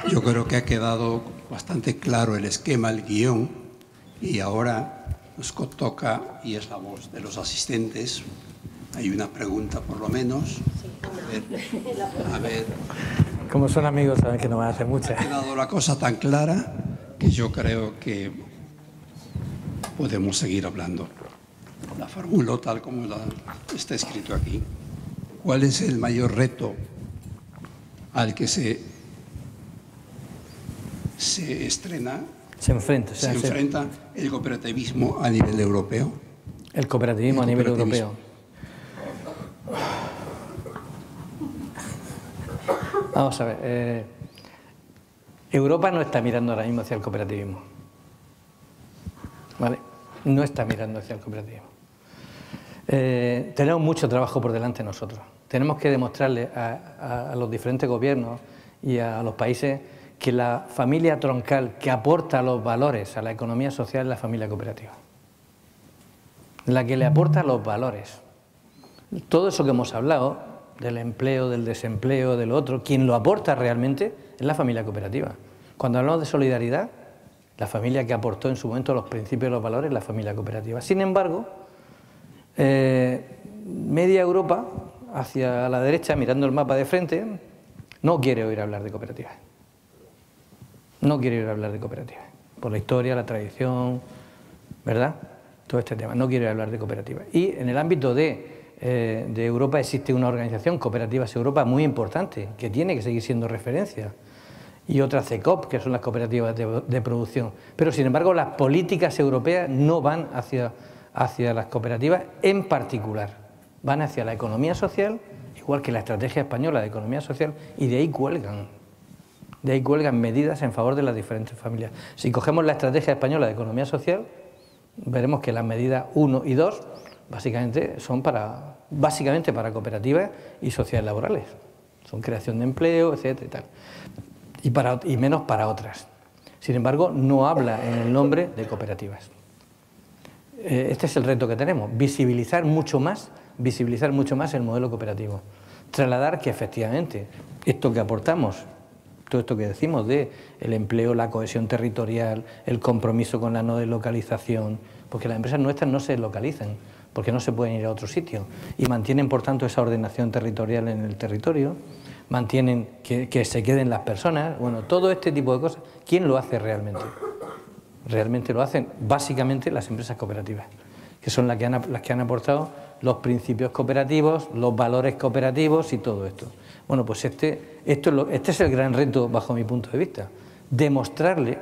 Yo creo que ha quedado bastante claro el esquema, el guión, y ahora nos toca, y es la voz de los asistentes. Hay una pregunta por lo menos. A ver. Como son amigos saben que no van a hacer muchas. Ha quedado la cosa tan clara que yo creo que podemos seguir hablando. La formulo tal como está escrito aquí. ¿Cuál es el mayor reto al que se enfrenta el cooperativismo a nivel europeo? El cooperativismo a nivel europeo. Vamos a ver. Europa no está mirando ahora mismo hacia el cooperativismo. ¿Vale? No está mirando hacia el cooperativismo. Tenemos mucho trabajo por delante nosotros. Tenemos que demostrarle a los diferentes gobiernos y a los países que la familia troncal que aporta los valores a la economía social es la familia cooperativa. La que le aporta los valores. Todo eso que hemos hablado, del empleo, del desempleo, del otro, quien lo aporta realmente es la familia cooperativa. Cuando hablamos de solidaridad, la familia que aportó en su momento los principios y los valores es la familia cooperativa. Sin embargo, media Europa, hacia la derecha, mirando el mapa de frente, no quiere oír hablar de cooperativas. No quiere oír hablar de cooperativas. Por la historia, la tradición, ¿verdad? Todo este tema. No quiere hablar de cooperativas. Y en el ámbito de Europa existe una organización, Cooperativas Europa, muy importante, que tiene que seguir siendo referencia. Y otra CECOP, que son las cooperativas de producción. Pero, sin embargo, las políticas europeas no van hacia las cooperativas en particular. Van hacia la economía social, igual que la estrategia española de economía social, y de ahí cuelgan. De ahí cuelgan medidas en favor de las diferentes familias. Si cogemos la estrategia española de economía social, veremos que las medidas 1 y 2 básicamente son para cooperativas y sociedades laborales. Son creación de empleo, etcétera y tal. Y menos para otras. Sin embargo, no habla en el nombre de cooperativas. Este es el reto que tenemos, visibilizar mucho más el modelo cooperativo. Trasladar que efectivamente esto que aportamos, todo esto que decimos de el empleo, la cohesión territorial, el compromiso con la no deslocalización, porque las empresas nuestras no se deslocalizan, porque no se pueden ir a otro sitio y mantienen por tanto esa ordenación territorial en el territorio, mantienen que se queden las personas, bueno, todo este tipo de cosas, ¿quién lo hace realmente? Realmente lo hacen básicamente las empresas cooperativas, que son las que han aportado los principios cooperativos, los valores cooperativos y todo esto. Bueno, pues este es el gran reto bajo mi punto de vista, demostrarle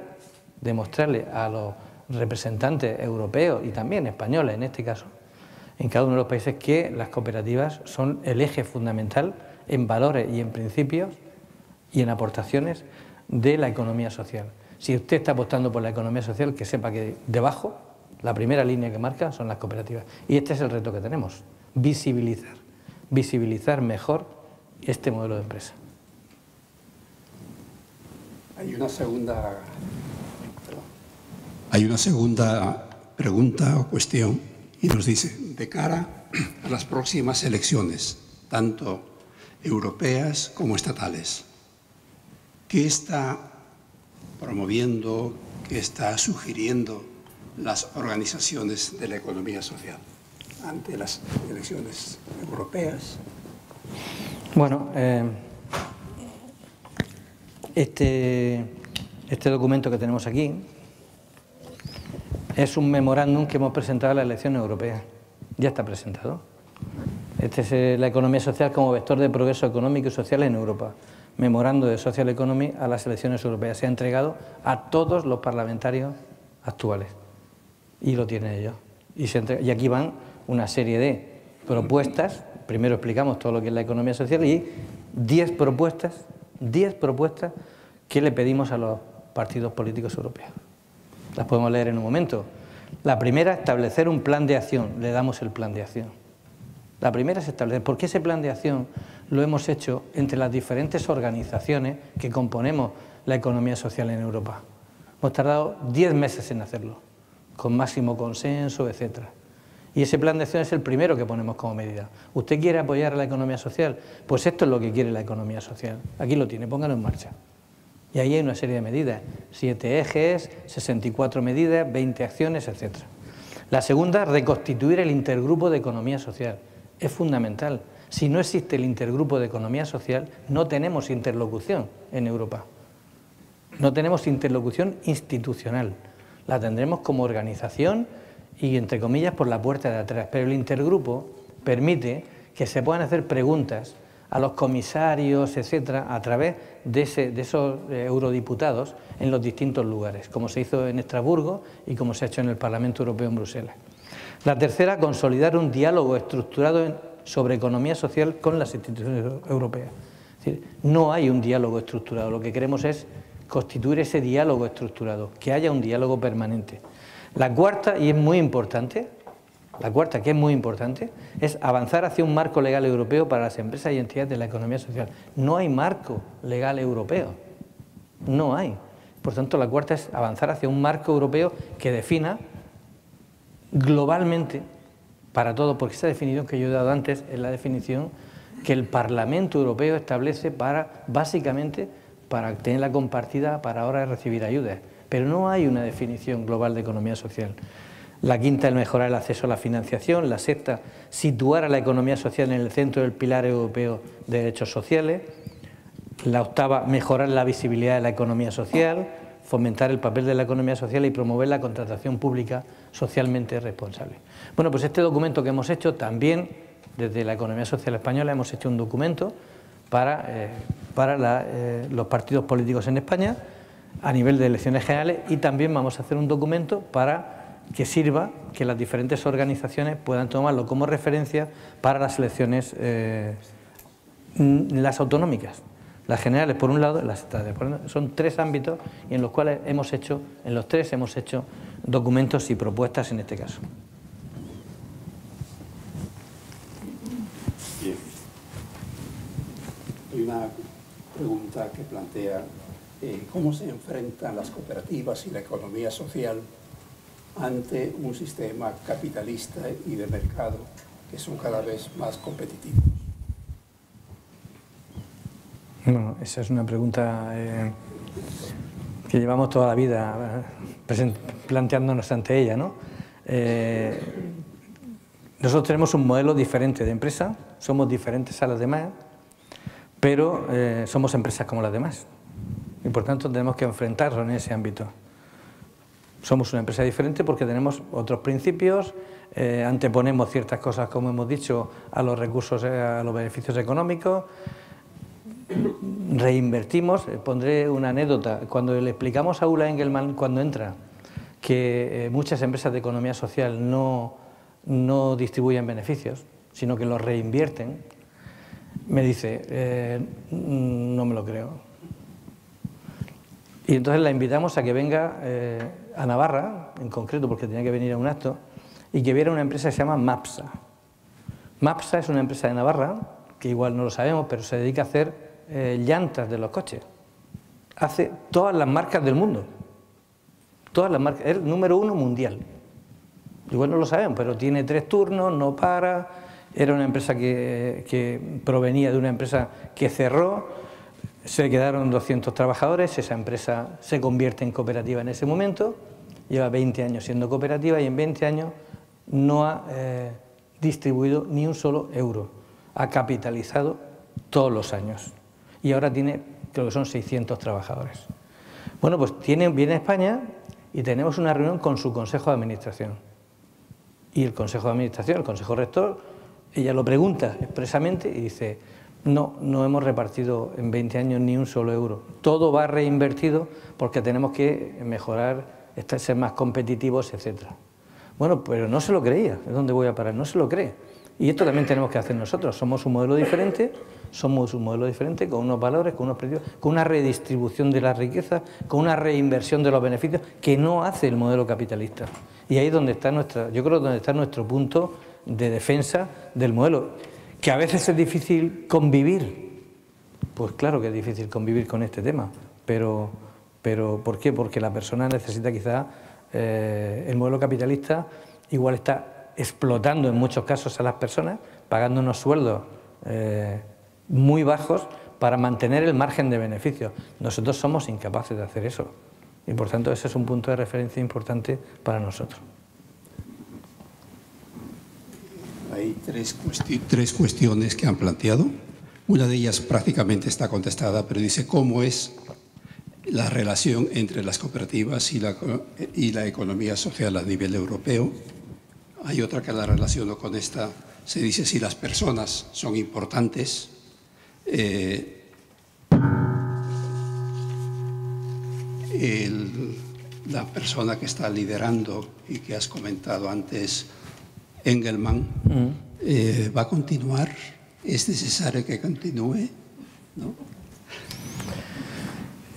a los representantes europeos y también españoles en este caso, en cada uno de los países, que las cooperativas son el eje fundamental en valores y en principios y en aportaciones de la economía social. Si usted está apostando por la economía social, que sepa que debajo, la primera línea que marca son las cooperativas. Y este es el reto que tenemos, visibilizar mejor este modelo de empresa. Hay una segunda pregunta o cuestión y nos dice, de cara a las próximas elecciones, tanto europeas como estatales, ¿qué está promoviendo, qué está sugiriendo las organizaciones de la economía social ante las elecciones europeas? Bueno, este documento que tenemos aquí es un memorándum que hemos presentado a las elecciones europeas. Ya está presentado. Este es la economía social como vector de progreso económico y social en Europa. Memorando de Social Economy a las elecciones europeas. Se ha entregado a todos los parlamentarios actuales. Y lo tienen ellos. Y aquí van una serie de propuestas. Primero explicamos todo lo que es la economía social y 10 propuestas que le pedimos a los partidos políticos europeos. Las podemos leer en un momento. La primera, establecer un plan de acción. Le damos el plan de acción. La primera es establecer. ¿Por qué ese plan de acción lo hemos hecho entre las diferentes organizaciones que componemos la economía social en Europa? Hemos tardado 10 meses en hacerlo, con máximo consenso, etcétera. Y ese plan de acción es el primero que ponemos como medida. ¿Usted quiere apoyar a la economía social? Pues esto es lo que quiere la economía social. Aquí lo tiene, póngalo en marcha. Y ahí hay una serie de medidas, 7 ejes, 64 medidas, 20 acciones, etcétera. La segunda, reconstituir el intergrupo de economía social. Es fundamental. Si no existe el intergrupo de economía social, no tenemos interlocución en Europa. No tenemos interlocución institucional. La tendremos como organización y, entre comillas, por la puerta de atrás. Pero el intergrupo permite que se puedan hacer preguntas a los comisarios, etcétera, a través de esos eurodiputados en los distintos lugares, como se hizo en Estrasburgo y como se ha hecho en el Parlamento Europeo en Bruselas. La tercera, consolidar un diálogo estructurado sobre economía social con las instituciones europeas. Es decir, no hay un diálogo estructurado, lo que queremos es constituir ese diálogo estructurado, que haya un diálogo permanente. La cuarta, y es muy importante, la cuarta, que es muy importante, es avanzar hacia un marco legal europeo para las empresas y entidades de la economía social. No hay marco legal europeo, no hay. Por tanto, la cuarta es avanzar hacia un marco europeo que defina globalmente para todo, porque esa definición que yo he dado antes es la definición que el Parlamento Europeo establece para, básicamente, para tener la compartida para ahora recibir ayudas. Pero no hay una definición global de economía social. La quinta es mejorar el acceso a la financiación. La sexta, situar a la economía social en el centro del pilar europeo de derechos sociales. La octava, mejorar la visibilidad de la economía social, fomentar el papel de la economía social y promover la contratación pública socialmente responsable. Bueno, pues este documento que hemos hecho también, desde la economía social española, hemos hecho un documento para los partidos políticos en España a nivel de elecciones generales, y también vamos a hacer un documento para que sirva, que las diferentes organizaciones puedan tomarlo como referencia para las elecciones, las autonómicas, las generales por un lado, las estatales por otro. Son tres ámbitos y en los cuales en los tres hemos hecho documentos y propuestas en este caso. Bien. Hay una pregunta que plantea cómo se enfrentan las cooperativas y la economía social ante un sistema capitalista y de mercado que son cada vez más competitivos. Bueno, esa es una pregunta que llevamos toda la vida planteándonos ante ella, ¿no? Nosotros tenemos un modelo diferente de empresa, somos diferentes a las demás, pero somos empresas como las demás y por tanto tenemos que enfrentarnos en ese ámbito. Somos una empresa diferente porque tenemos otros principios, anteponemos ciertas cosas, como hemos dicho, a los recursos, a los beneficios económicos, reinvertimos. Pondré una anécdota. Cuando le explicamos a Ulla Engelmann, cuando entra, que muchas empresas de economía social no distribuyen beneficios, sino que los reinvierten, me dice, no me lo creo. Y entonces la invitamos a que venga a Navarra, en concreto porque tenía que venir a un acto, y que viera una empresa que se llama Mapsa. Mapsa es una empresa de Navarra, que igual no lo sabemos, pero se dedica a hacer llantas de los coches. Hace todas las marcas del mundo. Todas las marcas. Es el número 1 mundial. Igual no lo sabemos, pero tiene 3 turnos, no para. Era una empresa que provenía de una empresa que cerró. Se quedaron 200 trabajadores, esa empresa se convierte en cooperativa en ese momento, lleva 20 años siendo cooperativa y en 20 años no ha distribuido ni un solo euro, ha capitalizado todos los años y ahora tiene, creo que son 600 trabajadores. Bueno, pues viene a España y tenemos una reunión con su consejo de administración y el consejo de administración, el consejo rector, ella lo pregunta expresamente y dice: no hemos repartido en 20 años ni un solo euro. Todo va reinvertido porque tenemos que mejorar, ser más competitivos, etc. Bueno, pero no se lo creía. ¿Es donde voy a parar? No se lo cree. Y esto también tenemos que hacer nosotros. Somos un modelo diferente con unos valores, con unos precios, con una redistribución de la riqueza, con una reinversión de los beneficios que no hace el modelo capitalista. Y ahí es donde está yo creo donde está nuestro punto de defensa del modelo. ¿Que a veces es difícil convivir? Pues claro que es difícil convivir con este tema, pero ¿por qué? Porque la persona necesita quizá, el modelo capitalista igual está explotando en muchos casos a las personas, pagando unos sueldos muy bajos para mantener el margen de beneficio. Nosotros somos incapaces de hacer eso y por tanto ese es un punto de referencia importante para nosotros. hay tres cuestiones que han planteado. Una de ellas prácticamente está contestada, pero dice cómo es la relación entre las cooperativas y la economía social a nivel europeo. Hay otra que la relaciono con esta, se dice si las personas son importantes. La persona que está liderando y que has comentado antes, Engelmann, ¿va a continuar? ¿Es necesario que continúe? ¿No?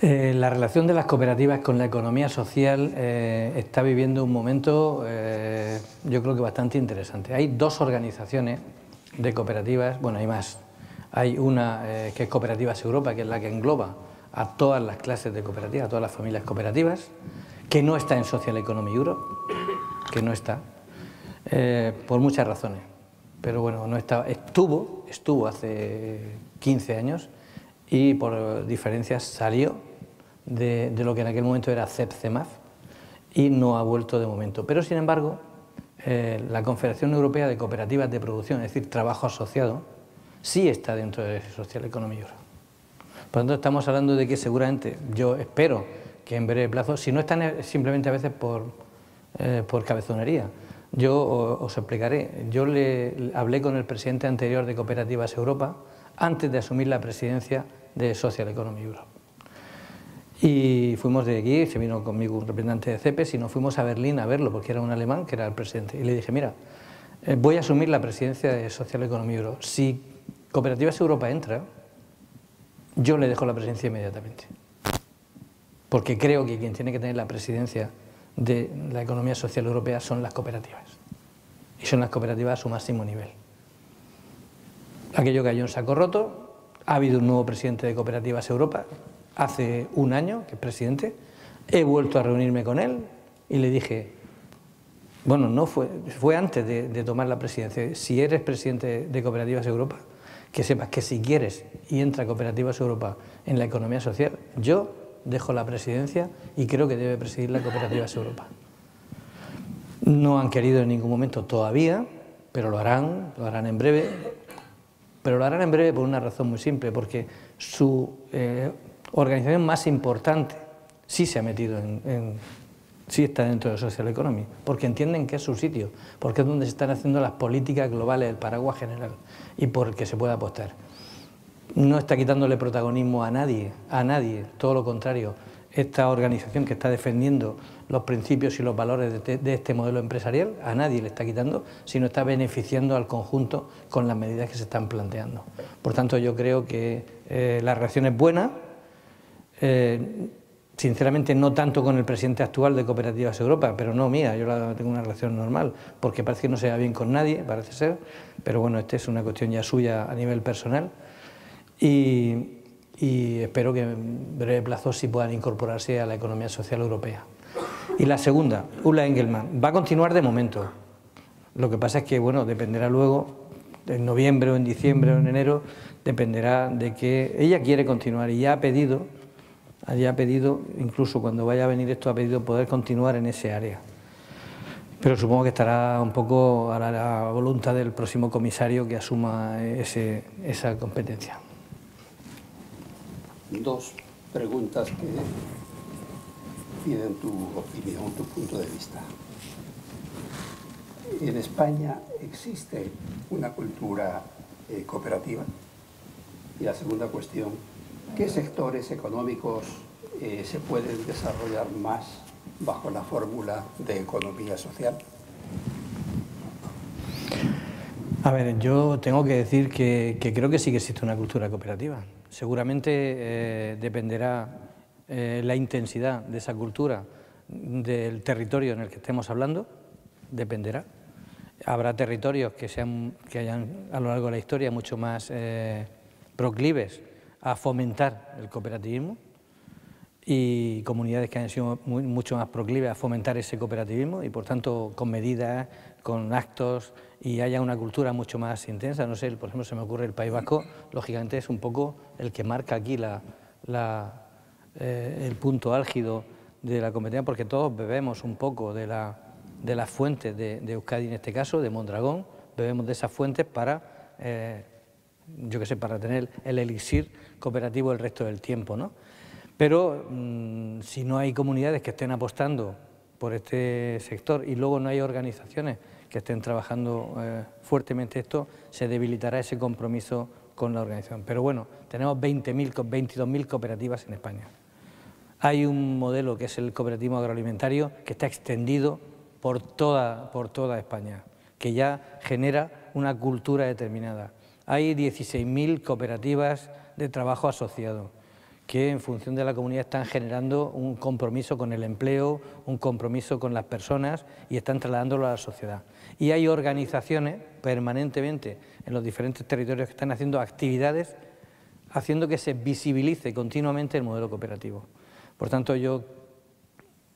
La relación de las cooperativas con la economía social está viviendo un momento, yo creo que bastante interesante. Hay dos organizaciones de cooperativas, bueno, hay más. Hay una que es Cooperativas Europa, que es la que engloba a todas las clases de cooperativas, a todas las familias cooperativas, que no está en Social Economy Europe, que no está, por muchas razones. Pero bueno, no estaba, estuvo hace 15 años y por diferencias salió de lo que en aquel momento era CEP-CEMAF y no ha vuelto de momento. Pero sin embargo, la Confederación Europea de Cooperativas de Producción, es decir, trabajo asociado, sí está dentro de Social Economy Europe. Por lo tanto, estamos hablando de que seguramente, yo espero que en breve plazo, si no están simplemente a veces por cabezonería, yo os explicaré. Yo hablé con el presidente anterior de Cooperativas Europa antes de asumir la presidencia de Social Economy Europe. Y fuimos de aquí, se vino conmigo un representante de CEPES y nos fuimos a Berlín a verlo porque era un alemán que era el presidente. Y le dije, mira, voy a asumir la presidencia de Social Economy Europe. Si Cooperativas Europa entra, yo le dejo la presidencia inmediatamente. Porque creo que quien tiene que tener la presidencia de la economía social europea son las cooperativas. Y son las cooperativas a su máximo nivel. Aquello cayó en saco roto, ha habido un nuevo presidente de Cooperativas Europa, hace un año que es presidente, he vuelto a reunirme con él y le dije, bueno, no fue antes de tomar la presidencia, si eres presidente de Cooperativas Europa, que sepas que si quieres y entra Cooperativas Europa en la economía social, yo dejo la presidencia y creo que debe presidir la Cooperativas Europa. No han querido en ningún momento todavía, pero lo harán en breve. Pero lo harán en breve por una razón muy simple, porque su organización más importante sí se ha metido sí está dentro de Social Economy, porque entienden que es su sitio, porque es donde se están haciendo las políticas globales, el paraguas general, y por el que se puede apostar. No está quitándole protagonismo a nadie, todo lo contrario. Esta organización que está defendiendo los principios y los valores de este modelo empresarial, a nadie le está quitando, sino está beneficiando al conjunto con las medidas que se están planteando. Por tanto, yo creo que la reacción es buena, sinceramente no tanto con el presidente actual de Cooperativas Europa, pero no mía, yo tengo una relación normal, porque parece que no se va bien con nadie, parece ser, pero bueno, esta es una cuestión ya suya a nivel personal. Y espero que en breve plazo sí puedan incorporarse a la economía social europea. Y la segunda, Ulla Engelmann, va a continuar de momento. Lo que pasa es que, bueno, dependerá luego, en noviembre o en diciembre o en enero, dependerá de que ella quiere continuar y ya ha pedido, incluso cuando vaya a venir esto, ha pedido poder continuar en ese área. Pero supongo que estará un poco a la voluntad del próximo comisario que asuma esa competencia. Dos preguntas que piden tu opinión, tu punto de vista. ¿En España existe una cultura cooperativa? Y la segunda cuestión, ¿qué sectores económicos se pueden desarrollar más bajo la fórmula de economía social? A ver, yo tengo que decir que creo que sí que existe una cultura cooperativa. Seguramente dependerá la intensidad de esa cultura del territorio en el que estemos hablando, dependerá. Habrá territorios que hayan a lo largo de la historia mucho más proclives a fomentar el cooperativismo y comunidades que han sido mucho más proclives a fomentar ese cooperativismo y por tanto con medidas, con actos y haya una cultura mucho más intensa. No sé, por ejemplo, se me ocurre el País Vasco, lógicamente es un poco el que marca aquí el punto álgido de la competencia, porque todos bebemos un poco de las fuentes de Euskadi en este caso, de Mondragón, bebemos de esas fuentes para, yo qué sé, para tener el elixir cooperativo el resto del tiempo, ¿no? Pero si no hay comunidades que estén apostando por este sector y luego no hay organizaciones que estén trabajando fuertemente esto, se debilitará ese compromiso con la organización. Pero bueno, tenemos 22.000 cooperativas en España. Hay un modelo que es el cooperativismo agroalimentario que está extendido por toda España, que ya genera una cultura determinada. Hay 16.000 cooperativas de trabajo asociado, que en función de la comunidad están generando un compromiso con el empleo, un compromiso con las personas y están trasladándolo a la sociedad. Y hay organizaciones permanentemente en los diferentes territorios que están haciendo actividades, haciendo que se visibilice continuamente el modelo cooperativo. Por tanto, yo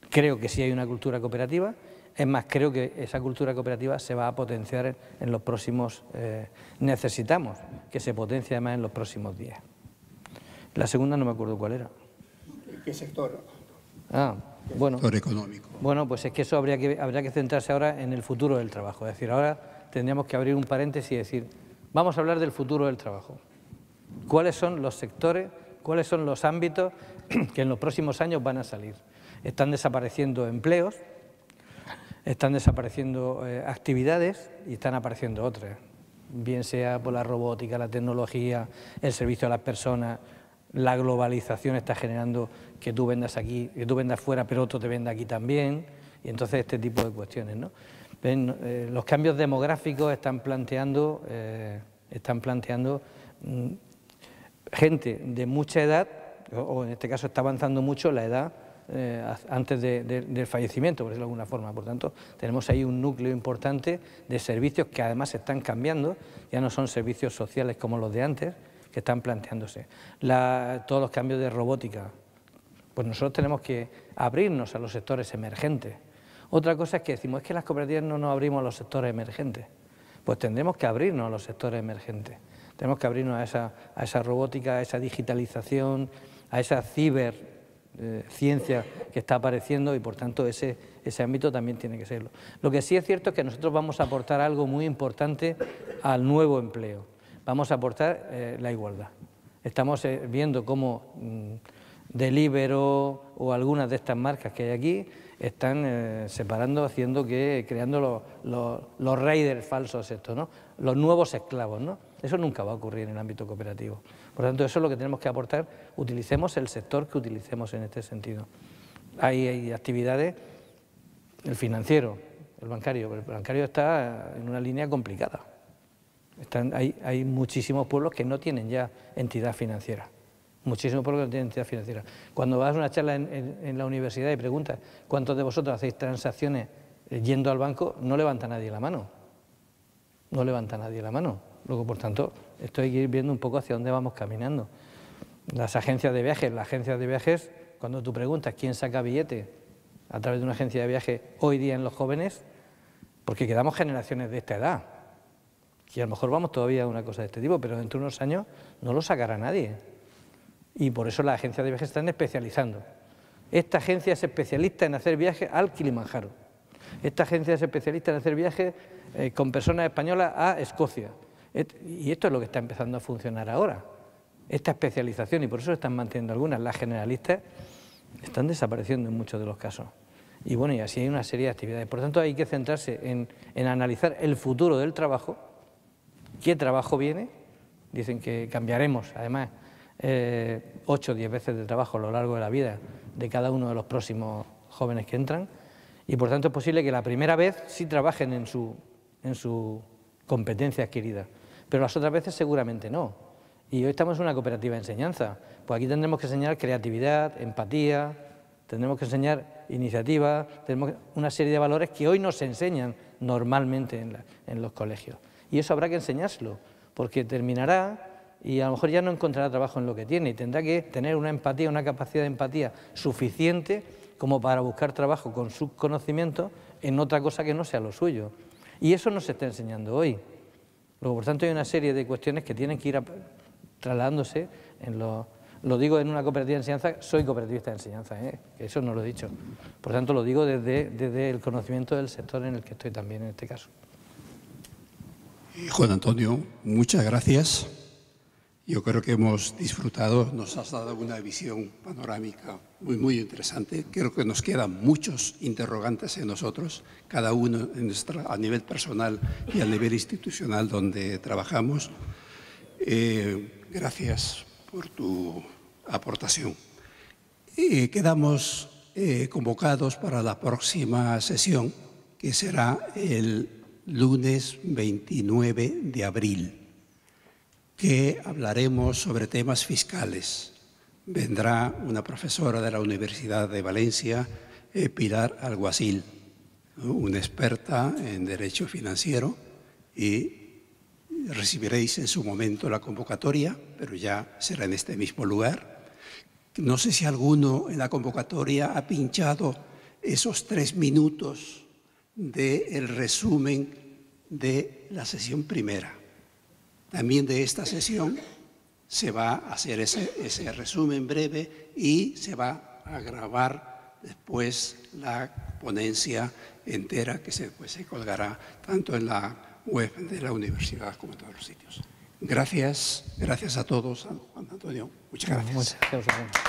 creo que sí hay una cultura cooperativa, es más, creo que esa cultura cooperativa se va a potenciar en los próximos, necesitamos que se potencie además en los próximos días. La segunda no me acuerdo cuál era. ¿Qué sector? Bueno, sector económico. Bueno, pues es que eso habría que centrarse ahora en el futuro del trabajo. Es decir, ahora tendríamos que abrir un paréntesis y decir, vamos a hablar del futuro del trabajo. ¿Cuáles son los sectores, cuáles son los ámbitos que en los próximos años van a salir? Están desapareciendo empleos, están desapareciendo actividades y están apareciendo otras. Bien sea por la robótica, la tecnología, el servicio a las personas. La globalización está generando que tú vendas aquí, que tú vendas fuera, pero otro te venda aquí también, y entonces este tipo de cuestiones, ¿no? Los cambios demográficos están planteando gente de mucha edad, o en este caso está avanzando mucho la edad antes del fallecimiento, por decirlo de alguna forma. Por tanto, tenemos ahí un núcleo importante de servicios que además están cambiando, ya no son servicios sociales como los de antes, que están planteándose. Todos los cambios de robótica, pues nosotros tenemos que abrirnos a los sectores emergentes. Otra cosa es que decimos, es que las cooperativas no nos abrimos a los sectores emergentes. Pues tendremos que abrirnos a los sectores emergentes. Tenemos que abrirnos a esa robótica, a esa digitalización, a esa ciberciencia que está apareciendo y por tanto ese ámbito también tiene que serlo. Lo que sí es cierto es que nosotros vamos a aportar algo muy importante al nuevo empleo. Vamos a aportar la igualdad. Estamos viendo cómo Deliveroo o algunas de estas marcas que hay aquí están separando, creando los raiders falsos estos, ¿no? Los nuevos esclavos, ¿no? Eso nunca va a ocurrir en el ámbito cooperativo. Por lo tanto, eso es lo que tenemos que aportar. Utilicemos el sector que utilicemos en este sentido. Hay actividades, el financiero, el bancario, pero el bancario está en una línea complicada. Hay muchísimos pueblos que no tienen ya entidad financiera. Muchísimos pueblos que no tienen entidad financiera. Cuando vas a una charla en la universidad y preguntas cuántos de vosotros hacéis transacciones yendo al banco, no levanta nadie la mano. No levanta nadie la mano. Luego, por tanto, esto hay que ir viendo un poco hacia dónde vamos caminando. Las agencias de viajes, cuando tú preguntas quién saca billete a través de una agencia de viaje hoy día en los jóvenes, porque quedamos generaciones de esta edad, que a lo mejor vamos todavía a una cosa de este tipo, pero dentro de unos años no lo sacará nadie. Y por eso las agencias de viajes están especializando. Esta agencia es especialista en hacer viajes al Kilimanjaro. Esta agencia es especialista en hacer viajes con personas españolas a Escocia. Y esto es lo que está empezando a funcionar ahora. Esta especialización, y por eso están manteniendo algunas. Las generalistas están desapareciendo en muchos de los casos. Y bueno, y así hay una serie de actividades. Por tanto, hay que centrarse en analizar el futuro del trabajo. ¿Qué trabajo viene? Dicen que cambiaremos, además, 8 o 10 veces de trabajo a lo largo de la vida de cada uno de los próximos jóvenes que entran. Y por tanto es posible que la primera vez sí trabajen en su competencia adquirida, pero las otras veces seguramente no. Y hoy estamos en una cooperativa de enseñanza, pues aquí tendremos que enseñar creatividad, empatía, tendremos que enseñar iniciativa, tenemos una serie de valores que hoy no se enseñan normalmente en los colegios. Y eso habrá que enseñárselo, porque terminará y a lo mejor ya no encontrará trabajo en lo que tiene y tendrá que tener una empatía, una capacidad de empatía suficiente como para buscar trabajo con sus conocimientos en otra cosa que no sea lo suyo. Y eso no se está enseñando hoy. Luego, por tanto, hay una serie de cuestiones que tienen que ir trasladándose lo digo en una cooperativa de enseñanza, soy cooperativista de enseñanza, que eso no lo he dicho. Por tanto, lo digo desde el conocimiento del sector en el que estoy también en este caso. Juan Antonio, muchas gracias. Yo creo que hemos disfrutado, nos has dado una visión panorámica muy interesante. Creo que nos quedan muchos interrogantes en nosotros, cada uno a nivel personal y a nivel institucional donde trabajamos. Gracias por tu aportación. Quedamos convocados para la próxima sesión, que será el lunes 29 de abril, que hablaremos sobre temas fiscales. Vendrá una profesora de la Universidad de Valencia, Pilar Alguacil, ¿no?, una experta en Derecho Financiero, y recibiréis en su momento la convocatoria, pero ya será en este mismo lugar. No sé si alguno en la convocatoria ha pinchado esos 3 minutos del resumen de la sesión primera. También de esta sesión se va a hacer ese resumen breve y se va a grabar después la ponencia entera que se colgará tanto en la web de la universidad como en todos los sitios. Gracias a todos, Juan Antonio. Muchas gracias. Muchas gracias.